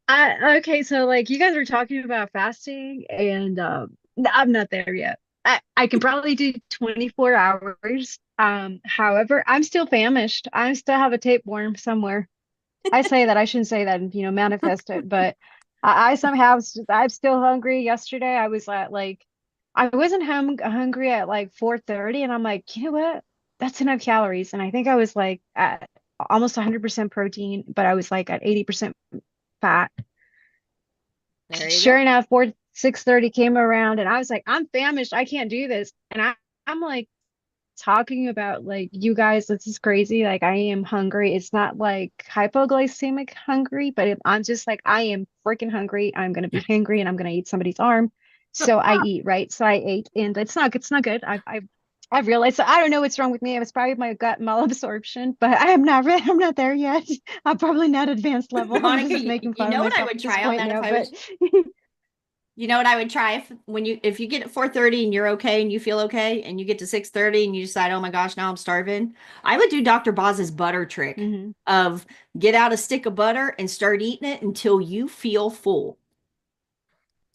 Okay, so like you guys were talking about fasting, and I'm not there yet. I can probably do 24 hours. However, I'm still famished. I still have a tapeworm somewhere. I say that, I shouldn't say that, and manifest it, but I somehow I'm still hungry. Yesterday I was at like I wasn't hungry at like 4:30, and I'm like, you know what? That's enough calories. And I think I was like at almost 100% protein, but I was like at 80% fat. There you Sure go. enough, 6:30 came around, and I was like, I'm famished. I can't do this. And I'm like talking about like, you guys, this is crazy. Like, I am hungry. It's not like hypoglycemic hungry, but I'm just like, I am freaking hungry. I'm gonna be hungry, and I'm gonna eat somebody's arm. So I eat, right? So I ate, and it's not good. I've realized. So I don't know what's wrong with me. It was probably my gut malabsorption, but I'm not there yet. I'm probably not advanced level. I'm Monica, just you making fun of know what I myself would at this try on point that now, if I but was, you know what I would try if you get at 4:30 and you're okay and you feel okay and you get to 6:30 and you decide, oh my gosh, now I'm starving. I would do Dr. Boz's butter trick Mhm. of get out a stick of butter and start eating it until you feel full.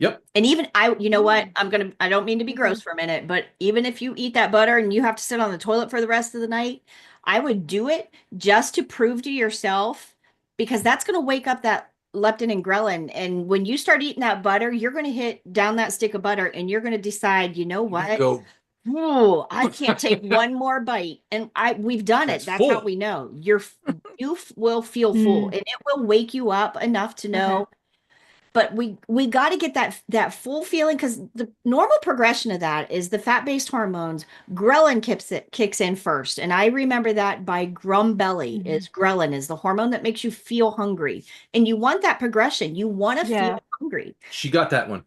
Yep. And even you know what? I don't mean to be gross for a minute, but even if you eat that butter and you have to sit on the toilet for the rest of the night, I would do it just to prove to yourself, because that's going to wake up that leptin and ghrelin. And when you start eating that butter, you're going to hit down that stick of butter and you're going to decide, you know what? Go. Oh, I can't take one more bite. And we've done it. That's That's how full. we know. You will feel full, and it will wake you up enough to know. But we got to get that full feeling, because the normal progression of that is the fat-based hormones. Ghrelin kicks in first, and I remember that by grum belly. Is ghrelin is the hormone that makes you feel hungry, and you want that progression. You want to feel hungry. She got that one.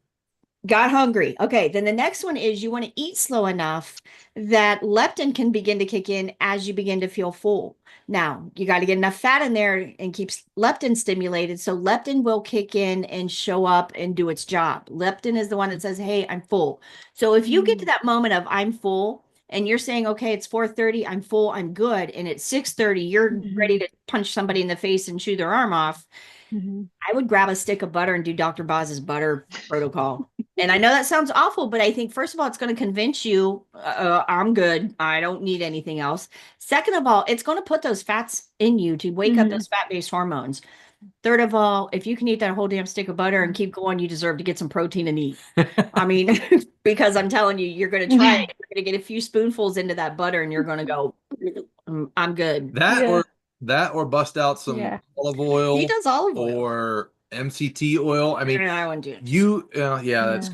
Got hungry. Okay, then the next one is you want to eat slow enough that leptin can begin to kick in as you begin to feel full. Now, you got to get enough fat in there and keeps leptin stimulated, so leptin will kick in and show up and do its job. Leptin is the one that says, hey, I'm full. So if you get to that moment of I'm full and you're saying, okay, it's 4:30, I'm full, I'm good, and it's 6:30, you're ready to punch somebody in the face and chew their arm off, I would grab a stick of butter and do Dr. Boz's butter protocol. And I know that sounds awful, but I think, first of all, it's going to convince you I'm good. I don't need anything else. Second of all, it's going to put those fats in you to wake up those fat-based hormones. Third of all, if you can eat that whole damn stick of butter and keep going, you deserve to get some protein and eat. I mean, because I'm telling you, you're going to try it. You're going to get a few spoonfuls into that butter and you're going to go, I'm good. That or bust out some olive oil. He does olive oil. Or MCT oil. I mean, I wouldn't do it.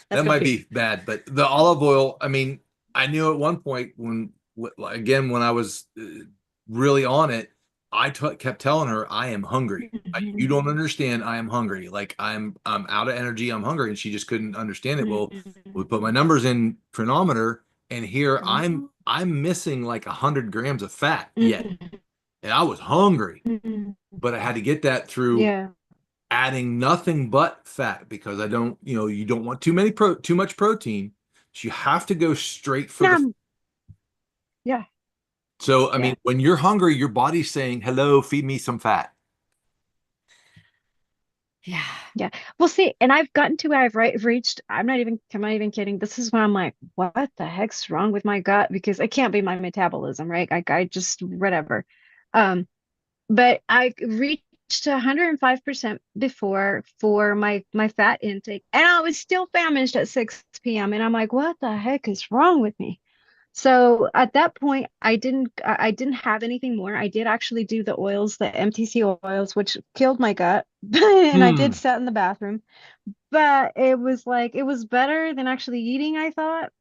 That might be bad, but the olive oil, I mean, I knew at one point when I was really on it, kept telling her, I am hungry. You don't understand. I am hungry. Like I'm out of energy. I'm hungry. And she just couldn't understand it. Well, we put my numbers in chronometer, and here I'm missing like 100 grams of fat yet. And I was hungry, but I had to get that through Yeah. adding nothing but fat, because I don't, you don't want too much protein. So you have to go straight for the. Yeah. So, I mean, when you're hungry, your body's saying, hello, feed me some fat. Yeah. Yeah. Well, see, and I've gotten to where I've reached, I'm not even kidding. This is when I'm like, what the heck's wrong with my gut? Because it can't be my metabolism, right? I just, whatever. But I reached 105% before for my fat intake, and I was still famished at 6 p.m. And I'm like, what the heck is wrong with me? So at that point, I didn't have anything more. I did actually do the oils, the MTC oils, which killed my gut. And I did sit in the bathroom. But it was like it was better than actually eating, I thought.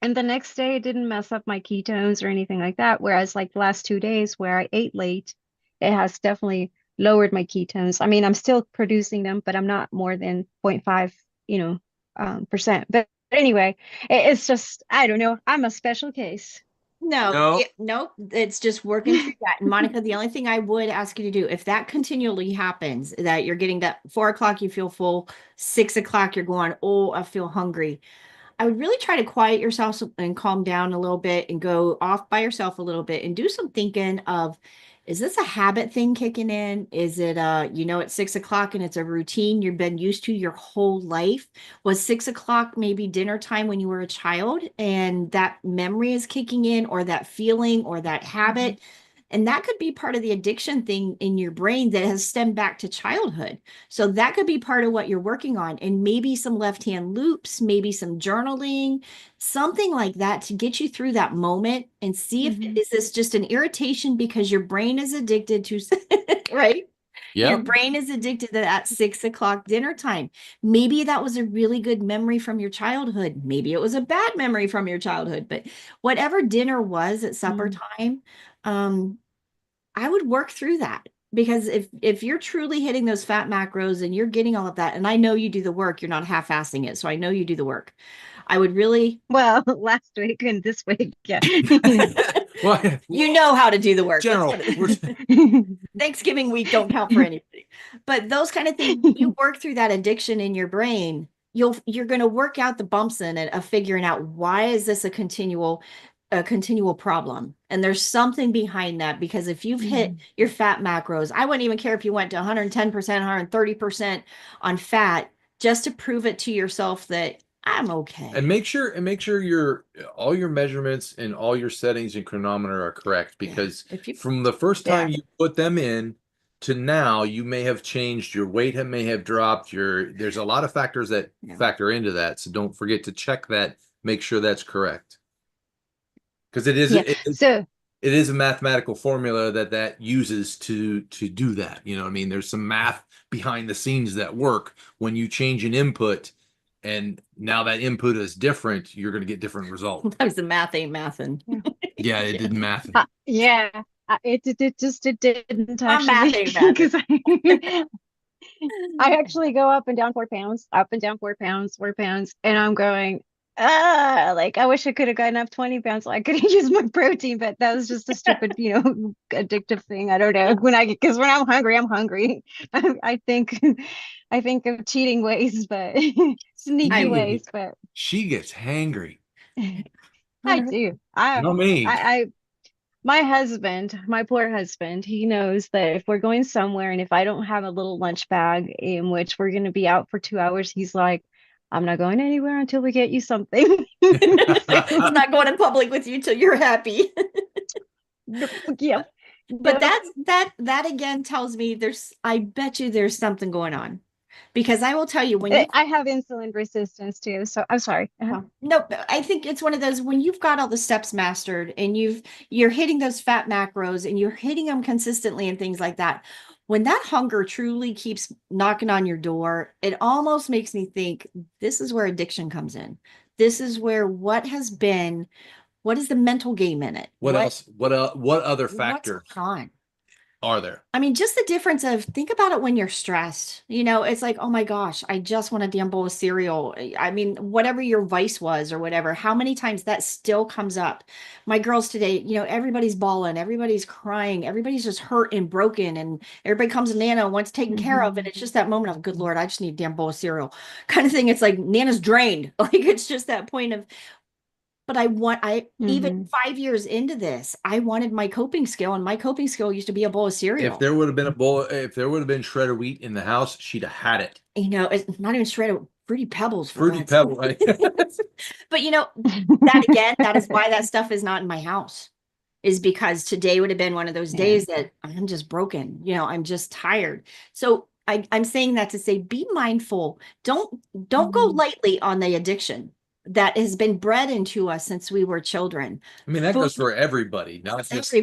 And the next day it didn't mess up my ketones or anything like that. Whereas like the last 2 days where I ate late, it has definitely lowered my ketones. I mean, I'm still producing them, but I'm not more than 0.5, percent. But anyway, it's just, I don't know. I'm a special case. No, nope. It's just working through that. And Monica, the only thing I would ask you to do, if that continually happens, that you're getting that 4 o'clock, you feel full, 6 o'clock, you're going, oh, I feel hungry. I would really try to quiet yourself and calm down a little bit and go off by yourself a little bit and do some thinking of, is this a habit thing kicking in? Is it it's 6 o'clock and it's a routine you've been used to your whole life? Was 6 o'clock maybe dinner time when you were a child and that memory is kicking in, or that feeling or that habit? And that could be part of the addiction thing in your brain that has stemmed back to childhood. So that could be part of what you're working on. And maybe some left-hand loops, maybe some journaling, something like that to get you through that moment and see if is this just an irritation because your brain is addicted to, right? Yeah. Your brain is addicted to that 6 o'clock dinner time. Maybe that was a really good memory from your childhood. Maybe it was a bad memory from your childhood, but whatever dinner was at supper time, I would work through that, because if you're truly hitting those fat macros and you're getting all of that, and I know you do the work, you're not half-assing it. So I know you do the work. I would really, Well, last week and this week, yeah. Well, you know how to do the work. general. Thanksgiving week don't count for anybody. But those kind of things, you work through that addiction in your brain, you're going to work out the bumps in it of figuring out, why is this a continual problem? And there's something behind that, because if you've hit your fat macros, I wouldn't even care if you went to 110%, 130% on fat, just to prove it to yourself that I'm okay. And make sure all your measurements and all your settings in chronometer are correct, because from the first time you put them in to now, you may have changed, your weight may have dropped, there's a lot of factors that factor into that. So don't forget to check that, make sure that's correct. Because it is a mathematical formula that uses to do that. You know what I mean? There's some math behind the scenes that work when you change an input, and now that input is different, you're going to get different results. Sometimes the math ain't mathin'. Yeah, it didn't math. Yeah, it didn't Math actually, ain't mathin'. because I actually go up and down 4 pounds, up and down 4 pounds, 4 pounds, and I'm going, like I wish I could have gotten up 20 pounds so I could have used my protein, but that was just a stupid, addictive thing. I don't know. Because when I'm hungry, I'm hungry. I think of cheating ways, but sneaky ways, but she gets hangry. I do. My husband, my poor husband, he knows that if we're going somewhere and if I don't have a little lunch bag in which we're going to be out for 2 hours, he's like, I'm not going anywhere until we get you something. I'm not going in public with you till you're happy. Yeah. But that again tells me I bet you there's something going on. Because I will tell you, I have insulin resistance too, so I'm sorry. No, I think it's one of those, when you've got all the steps mastered and you're hitting those fat macros and you're hitting them consistently and things like that. When that hunger truly keeps knocking on your door, it almost makes me think this is where addiction comes in. This is where what is the mental game in it? What else? What other factor? What's on? are there. I mean, just the difference of think about it when you're stressed. It's like, oh my gosh, I just want a damn bowl of cereal. I mean, whatever your vice was or whatever, how many times that still comes up. My girls today, everybody's bawling, everybody's crying, everybody's just hurt and broken, and everybody comes to Nana and wants taken care of. And it's just that moment of, good Lord, I just need a damn bowl of cereal kind of thing. It's like Nana's drained. Like, it's just that point of, but even 5 years into this, I wanted my coping skill, and my coping skill used to be a bowl of cereal. If there would have been shredded wheat in the house, she'd have had it. It's not even shredded, Fruity Pebbles. Fruity Pebbles. Right? But that again, that is why that stuff is not in my house, is because today would have been one of those days that I'm just broken. I'm just tired. So I'm saying that to say, be mindful. Don't go lightly on the addiction that has been bred into us since we were children. I mean, that goes for everybody, not just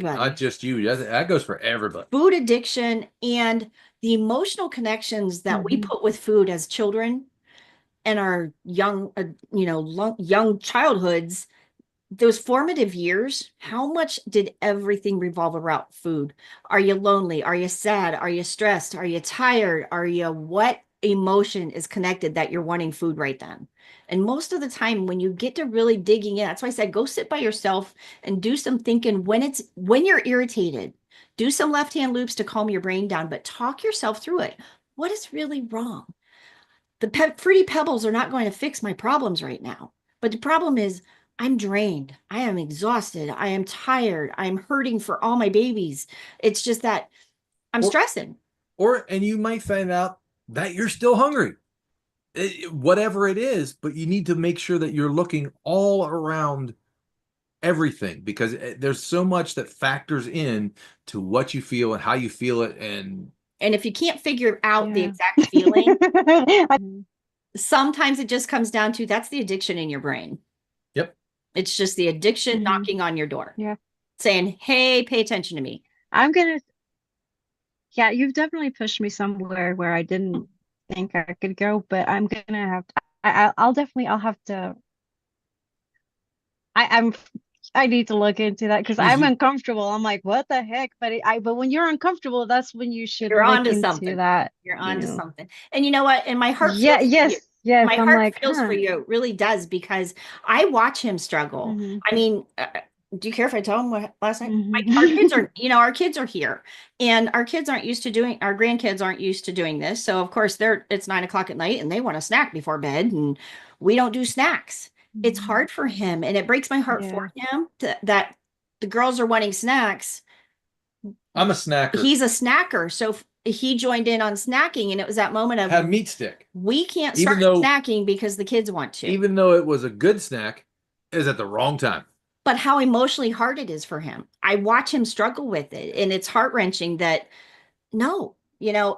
you. That goes for everybody. Food addiction and the emotional connections that we put with food as children and our young childhoods, those formative years, how much did everything revolve around food? Are you lonely? Are you sad? Are you stressed? Are you tired? What emotion is connected that you're wanting food right then? And most of the time, when you get to really digging in, that's why I said, go sit by yourself and do some thinking when you're irritated. Do some left-hand loops to calm your brain down, but talk yourself through it. What is really wrong? The Fruity Pebbles are not going to fix my problems right now. But the problem is I'm drained. I am exhausted. I am tired. I'm hurting for all my babies. It's just that I'm stressing. And you might find out that you're still hungry. Whatever it is, but you need to make sure that you're looking all around everything, because there's so much that factors in to what you feel and how you feel it. And if you can't figure out the exact feeling, sometimes it just comes down to that's the addiction in your brain. Yep. It's just the addiction knocking on your door. Yeah. Saying, hey, pay attention to me. You've definitely pushed me somewhere where I didn't think I could go, but I'm gonna have to, I'll have to, I need to look into that because I'm uncomfortable. I'm like, what the heck? But when you're uncomfortable, that's when you should You're look onto into something. that. You're onto something. And you know what? And my heart Yes. My heart feels for you. It really does, because I watch him struggle. I mean, do you care if I tell him what last night? Our kids are, our kids are here, and our grandkids aren't used to doing this. So of course it's 9 o'clock at night and they want a snack before bed, and we don't do snacks. It's hard for him, and it breaks my heart for him that the girls are wanting snacks. I'm a snacker. He's a snacker. So he joined in on snacking, and it was that moment of have meat stick. We can't start snacking because the kids want to. Even though it was a good snack, it was at the wrong time. But how emotionally hard it is for him. I watch him struggle with it, and it's heart-wrenching that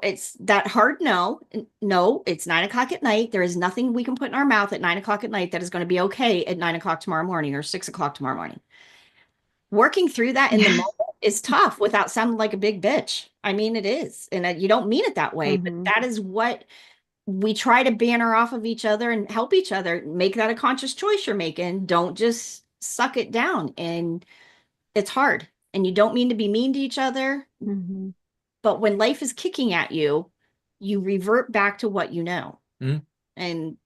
it's that hard no, it's 9 o'clock at night. There is nothing we can put in our mouth at 9 o'clock at night that is going to be okay at 9 o'clock tomorrow morning or 6 o'clock tomorrow morning. Working through that in the moment is tough without sounding like a big bitch. I mean, it is. And you don't mean it that way, but that is what we try to banner off of each other and help each other. Make that a conscious choice you're making. Don't just suck it down. And it's hard. And you don't mean to be mean to each other. But when life is kicking at you, you revert back to what you know. And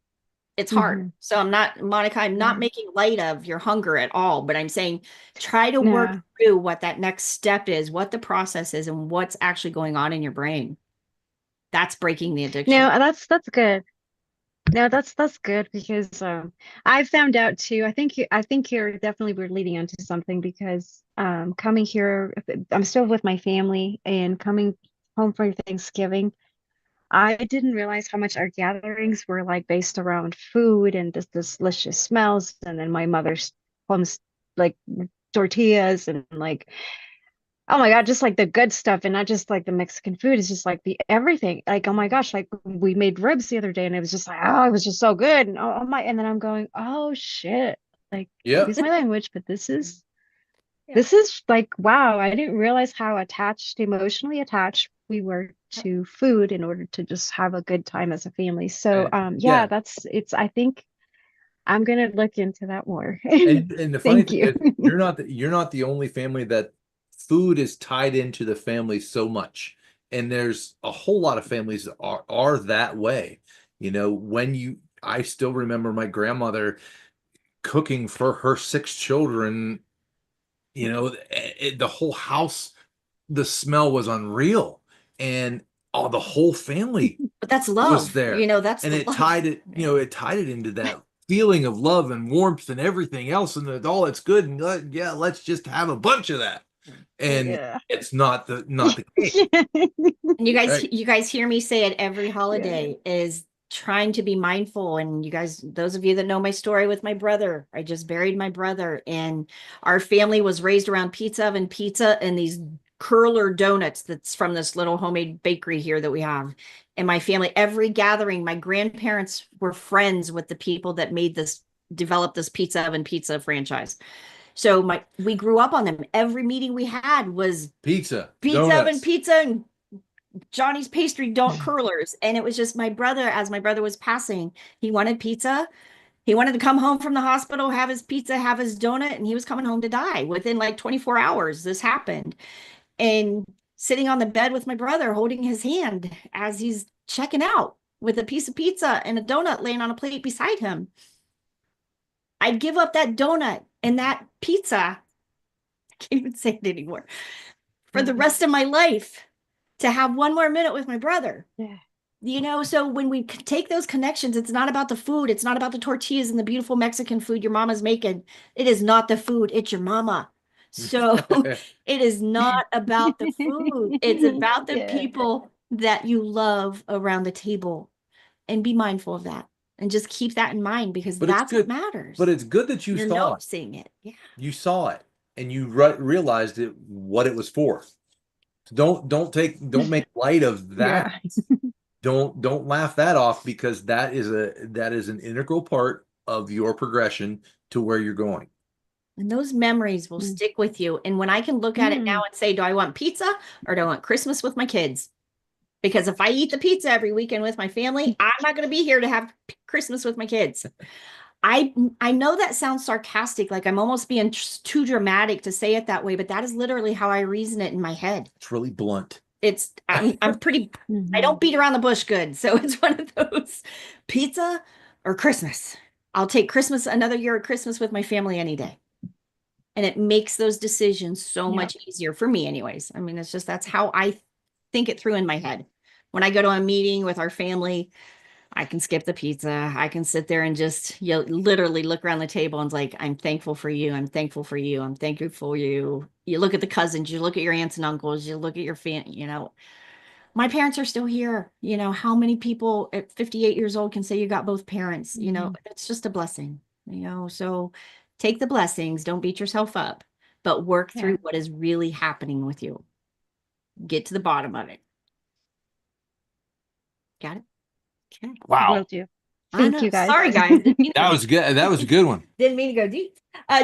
it's hard. So I'm not, Monica, I'm not making light of your hunger at all, but I'm saying try to work through what that next step is, what the process is, and what's actually going on in your brain. That's breaking the addiction. No, that's good. No, that's good, because I found out too. I think you're definitely, we're leading into something, because coming here, I'm still with my family, and coming home for Thanksgiving, I didn't realize how much our gatherings were like based around food and this delicious smells, and then my mother's comes like tortillas and like, oh my God, just like the good stuff, and not just like the Mexican food. It's just like the everything. Like, oh my gosh, like we made ribs the other day, and it was just like, oh, it was just so good. And and then I'm going, oh shit, like excuse my language, but this is like, wow, I didn't realize how emotionally attached we were to food in order to just have a good time as a family. So I think I'm gonna look into that more. And the funny thing is, you're not the only family that food is tied into the family so much. And there's a whole lot of families that are that way. You know, I still remember my grandmother cooking for her 6 children. You know, the whole house, the smell was unreal, and the whole family But that's was love. there. You know, that's And the it love. tied it, you know, it tied it into that feeling of love and warmth and everything else, and all it's good. And yeah, let's just have a bunch of that. And Yeah. it's not the case. And you guys, Right. you guys hear me say it every Yeah. holiday is trying to be mindful. And you guys, those of you that know my story with my brother, I just buried my brother, and our family was raised around pizza and these curler donuts that's from this little homemade bakery here that we have. And my family, every gathering, my grandparents were friends with the people that developed this pizza franchise. So we grew up on them. Every meeting we had was Pizza, pizza donuts. oven, pizza, and Johnny's pastry don't curlers. And it was just my brother, as my brother was passing, he wanted pizza. He wanted to come home from the hospital, have his pizza, have his donut, and he was coming home to die. Within like 24 hours, this happened. And sitting on the bed with my brother, holding his hand as he's checking out with a piece of pizza and a donut laying on a plate beside him. I'd give up that donut and that pizza. I can't even say it anymore. For the rest of my life, to have one more minute with my brother. Yeah. You know, so when we take those connections, it's not about the food. It's not about the tortillas and the beautiful Mexican food your mama's making. It is not the food. It's your mama. So it is not about the food. It's about the Yeah. people that you love around the table, and be mindful of that. And just keep that in mind, because But it's that's what good. matters. But it's good that you You're saw it. noticing it. Yeah. You saw it, and you realized what it was for. Don't make light of that. Yeah. Don't laugh that off, because that is an integral part of your progression to where you're going. And those memories will stick with you. And when I can look at it now and say, do I want pizza or do I want Christmas with my kids? Because if I eat the pizza every weekend with my family, I'm not going to be here to have Christmas with my kids. I know that sounds sarcastic, like I'm almost being too dramatic to say it that way, but that is literally how I reason it in my head. It's really blunt. I'm pretty, I don't beat around the bush good. So it's one of those, pizza or Christmas. I'll take Christmas, another year of Christmas with my family any day. And it makes those decisions so much easier for me anyways. I mean, it's just, that's how I think it through in my head. When I go to a meeting with our family, I can skip the pizza. I can sit there and just literally look around the table and it's like, I'm thankful for you. I'm thankful for you. I'm thankful for you. You look at the cousins, you look at your aunts and uncles, you look at your family, you know, my parents are still here. You know, how many people at 58 years old can say you got both parents? You know, it's just a blessing, you know, so take the blessings, don't beat yourself up, but work through what is really happening with you. Get to the bottom of it. Got it? Okay. Wow. Will do. Thank you, guys. Sorry, guys. That was good. That was a good one. Didn't mean to go deep.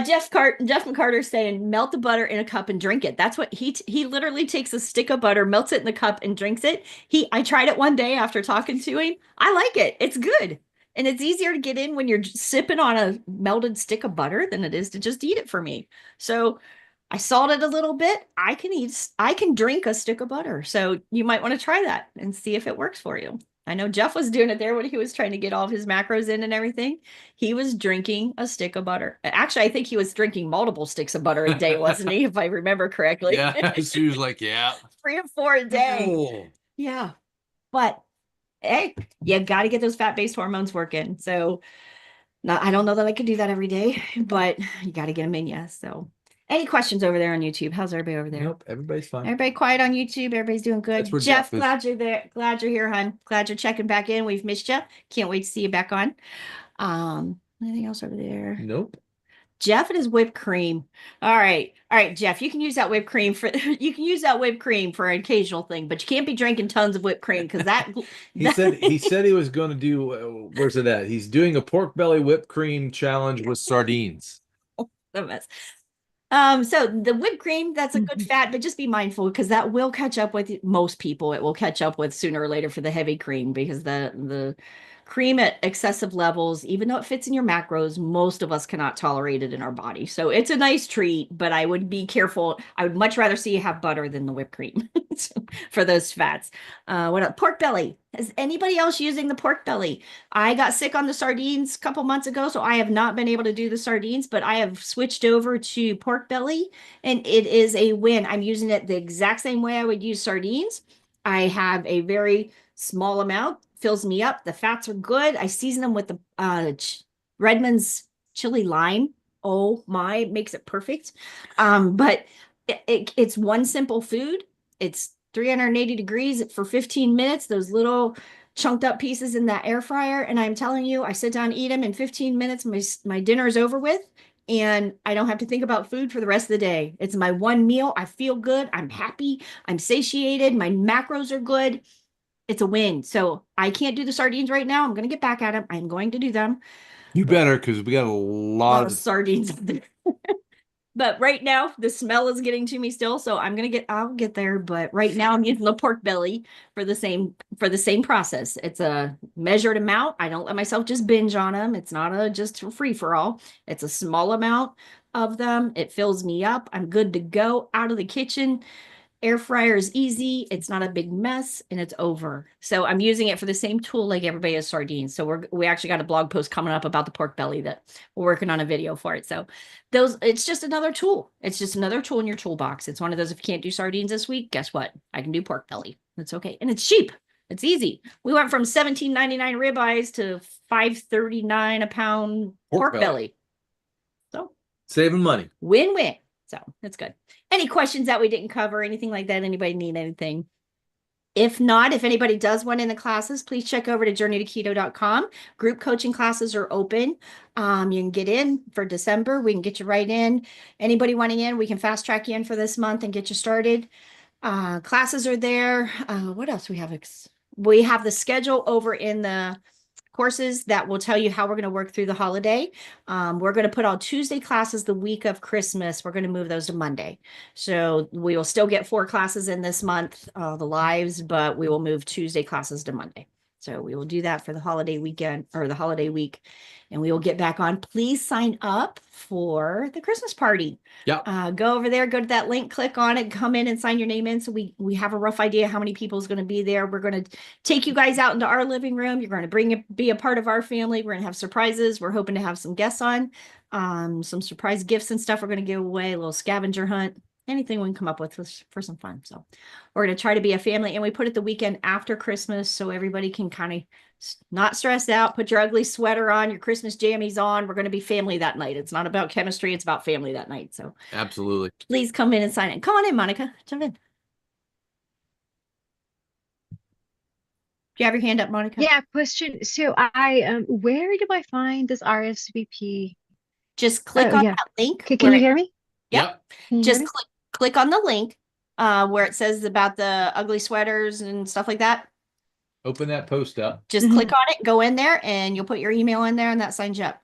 Jeff McCarter saying, melt the butter in a cup and drink it. That's what he literally takes a stick of butter, melts it in the cup and drinks it. I tried it one day after talking to him. I like it. It's good. And it's easier to get in when you're sipping on a melted stick of butter than it is to just eat it for me. So I salted a little bit. I can drink a stick of butter. So you might want to try that and see if it works for you. I know Jeff was doing it there when he was trying to get all of his macros in and everything. He was drinking a stick of butter. Actually, I think he was drinking multiple sticks of butter a day, wasn't he? If I remember correctly. Yeah, she was like, yeah. 3 or 4 a day. Oh. Yeah. But hey, you got to get those fat-based hormones working. So I don't know that I could do that every day, but you got to get them in you. So any questions over there on YouTube? How's everybody over there? Nope, everybody's fine. Everybody quiet on YouTube. Everybody's doing good. That's where Jeff, Jeff is. glad you're there. Glad you're here, hon. Glad you're checking back in. We've missed you. Can't wait to see you back on. Anything else over there? Nope. Jeff and his whipped cream. All right, Jeff. You can use that whipped cream for an occasional thing, but you can't be drinking tons of whipped cream because that. He said he was going to do. Where's it at? He's doing a pork belly whipped cream challenge with sardines. The mess. So the whipped cream, that's a good fat, but just be mindful because that will catch up with most people. It will catch up with sooner or later for the heavy cream because the cream at excessive levels, even though it fits in your macros, most of us cannot tolerate it in our body. So it's a nice treat, but I would be careful. I would much rather see you have butter than the whipped cream for those fats. What else? Pork belly. Is anybody else using the pork belly? I got sick on the sardines a couple months ago, so I have not been able to do the sardines, but I have switched over to pork belly, and it is a win. I'm using it the exact same way I would use sardines. I have a very small amount, fills me up. The fats are good. I season them with the Redmond's chili lime. Oh my, makes it perfect. But it's one simple food. It's 380 degrees for 15 minutes. Those little chunked up pieces in that air fryer. And I'm telling you, I sit down, eat them in 15 minutes. My dinner is over with. And I don't have to think about food for the rest of the day. It's my one meal. I feel good. I'm happy. I'm satiated. My macros are good. It's a win. So I can't do the sardines right now. I'm going to get back at them. I'm going to do them. You better, because we got a lot of of sardines out there. But right now the smell is getting to me still. So I'll get there. But right now I'm using the pork belly for the same process. It's a measured amount. I don't let myself just binge on them. It's not just free for all. It's a small amount of them. It fills me up. I'm good to go out of the kitchen. Air fryer is easy. It's not a big mess, and it's over. So I'm using it for the same tool like everybody has sardines. So we actually got a blog post coming up about the pork belly that we're working on a video for it. So it's just another tool. It's just another tool in your toolbox. It's one of those, if you can't do sardines this week, guess what? I can do pork belly. That's okay. And it's cheap. It's easy. We went from $17.99 ribeyes to $5.39 a pound pork belly. So saving money. Win-win. So that's good. Any questions that we didn't cover, anything like that? Anybody need anything? If not, if anybody does want in the classes, please check over to journeytoketo.com. Group coaching classes are open. You can get in for December. We can get you right in. Anybody wanting in, we can fast track you in for this month and get you started. Classes are there. What else we have? We have the schedule over in the courses that will tell you how we're going to work through the holiday. We're going to put all Tuesday classes the week of Christmas. We're going to move those to Monday. So we will still get 4 classes in this month, the lives, but we will move Tuesday classes to Monday. So we will do that for the holiday weekend or the holiday week, and we will get back on. Please sign up for the Christmas party. Yeah. Go over there, go to that link, click on it, come in and sign your name in. So we have a rough idea how many people is going to be there. We're going to take you guys out into our living room. You're going to be a part of our family. We're going to have surprises. We're hoping to have some guests on, some surprise gifts and stuff we're going to give away, a little scavenger hunt. Anything we can come up with for some fun. So we're going to try to be a family, and we put it the weekend after Christmas so everybody can kind of not stress out, put your ugly sweater on, your Christmas jammies on. We're going to be family that night. It's not about chemistry. It's about family that night. So absolutely. Please come in and sign in. Come on in, Monica. Jump in. Do you have your hand up, Monica? Yeah, question. So where do I find this RSVP? Just click on that link. Can you hear me? Yep. Just click on the link where it says about the ugly sweaters and stuff like that. Open that post up. Just click on it, go in there, and you'll put your email in there, and that signs you up.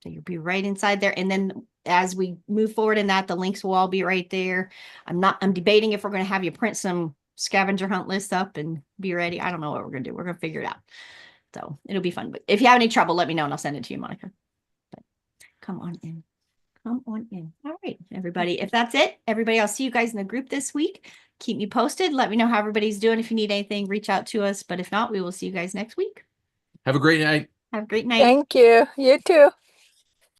So you'll be right inside there. And then as we move forward in that, the links will all be right there. I'm debating if we're going to have you print some scavenger hunt lists up and be ready. I don't know what we're going to do. We're going to figure it out. So it'll be fun. But if you have any trouble, let me know and I'll send it to you, Monica. But come on in. Come on in. All right, everybody. If that's it, everybody, I'll see you guys in the group this week. Keep me posted. Let me know how everybody's doing. If you need anything, reach out to us. But if not, we will see you guys next week. Have a great night. Have a great night. Thank you. You too.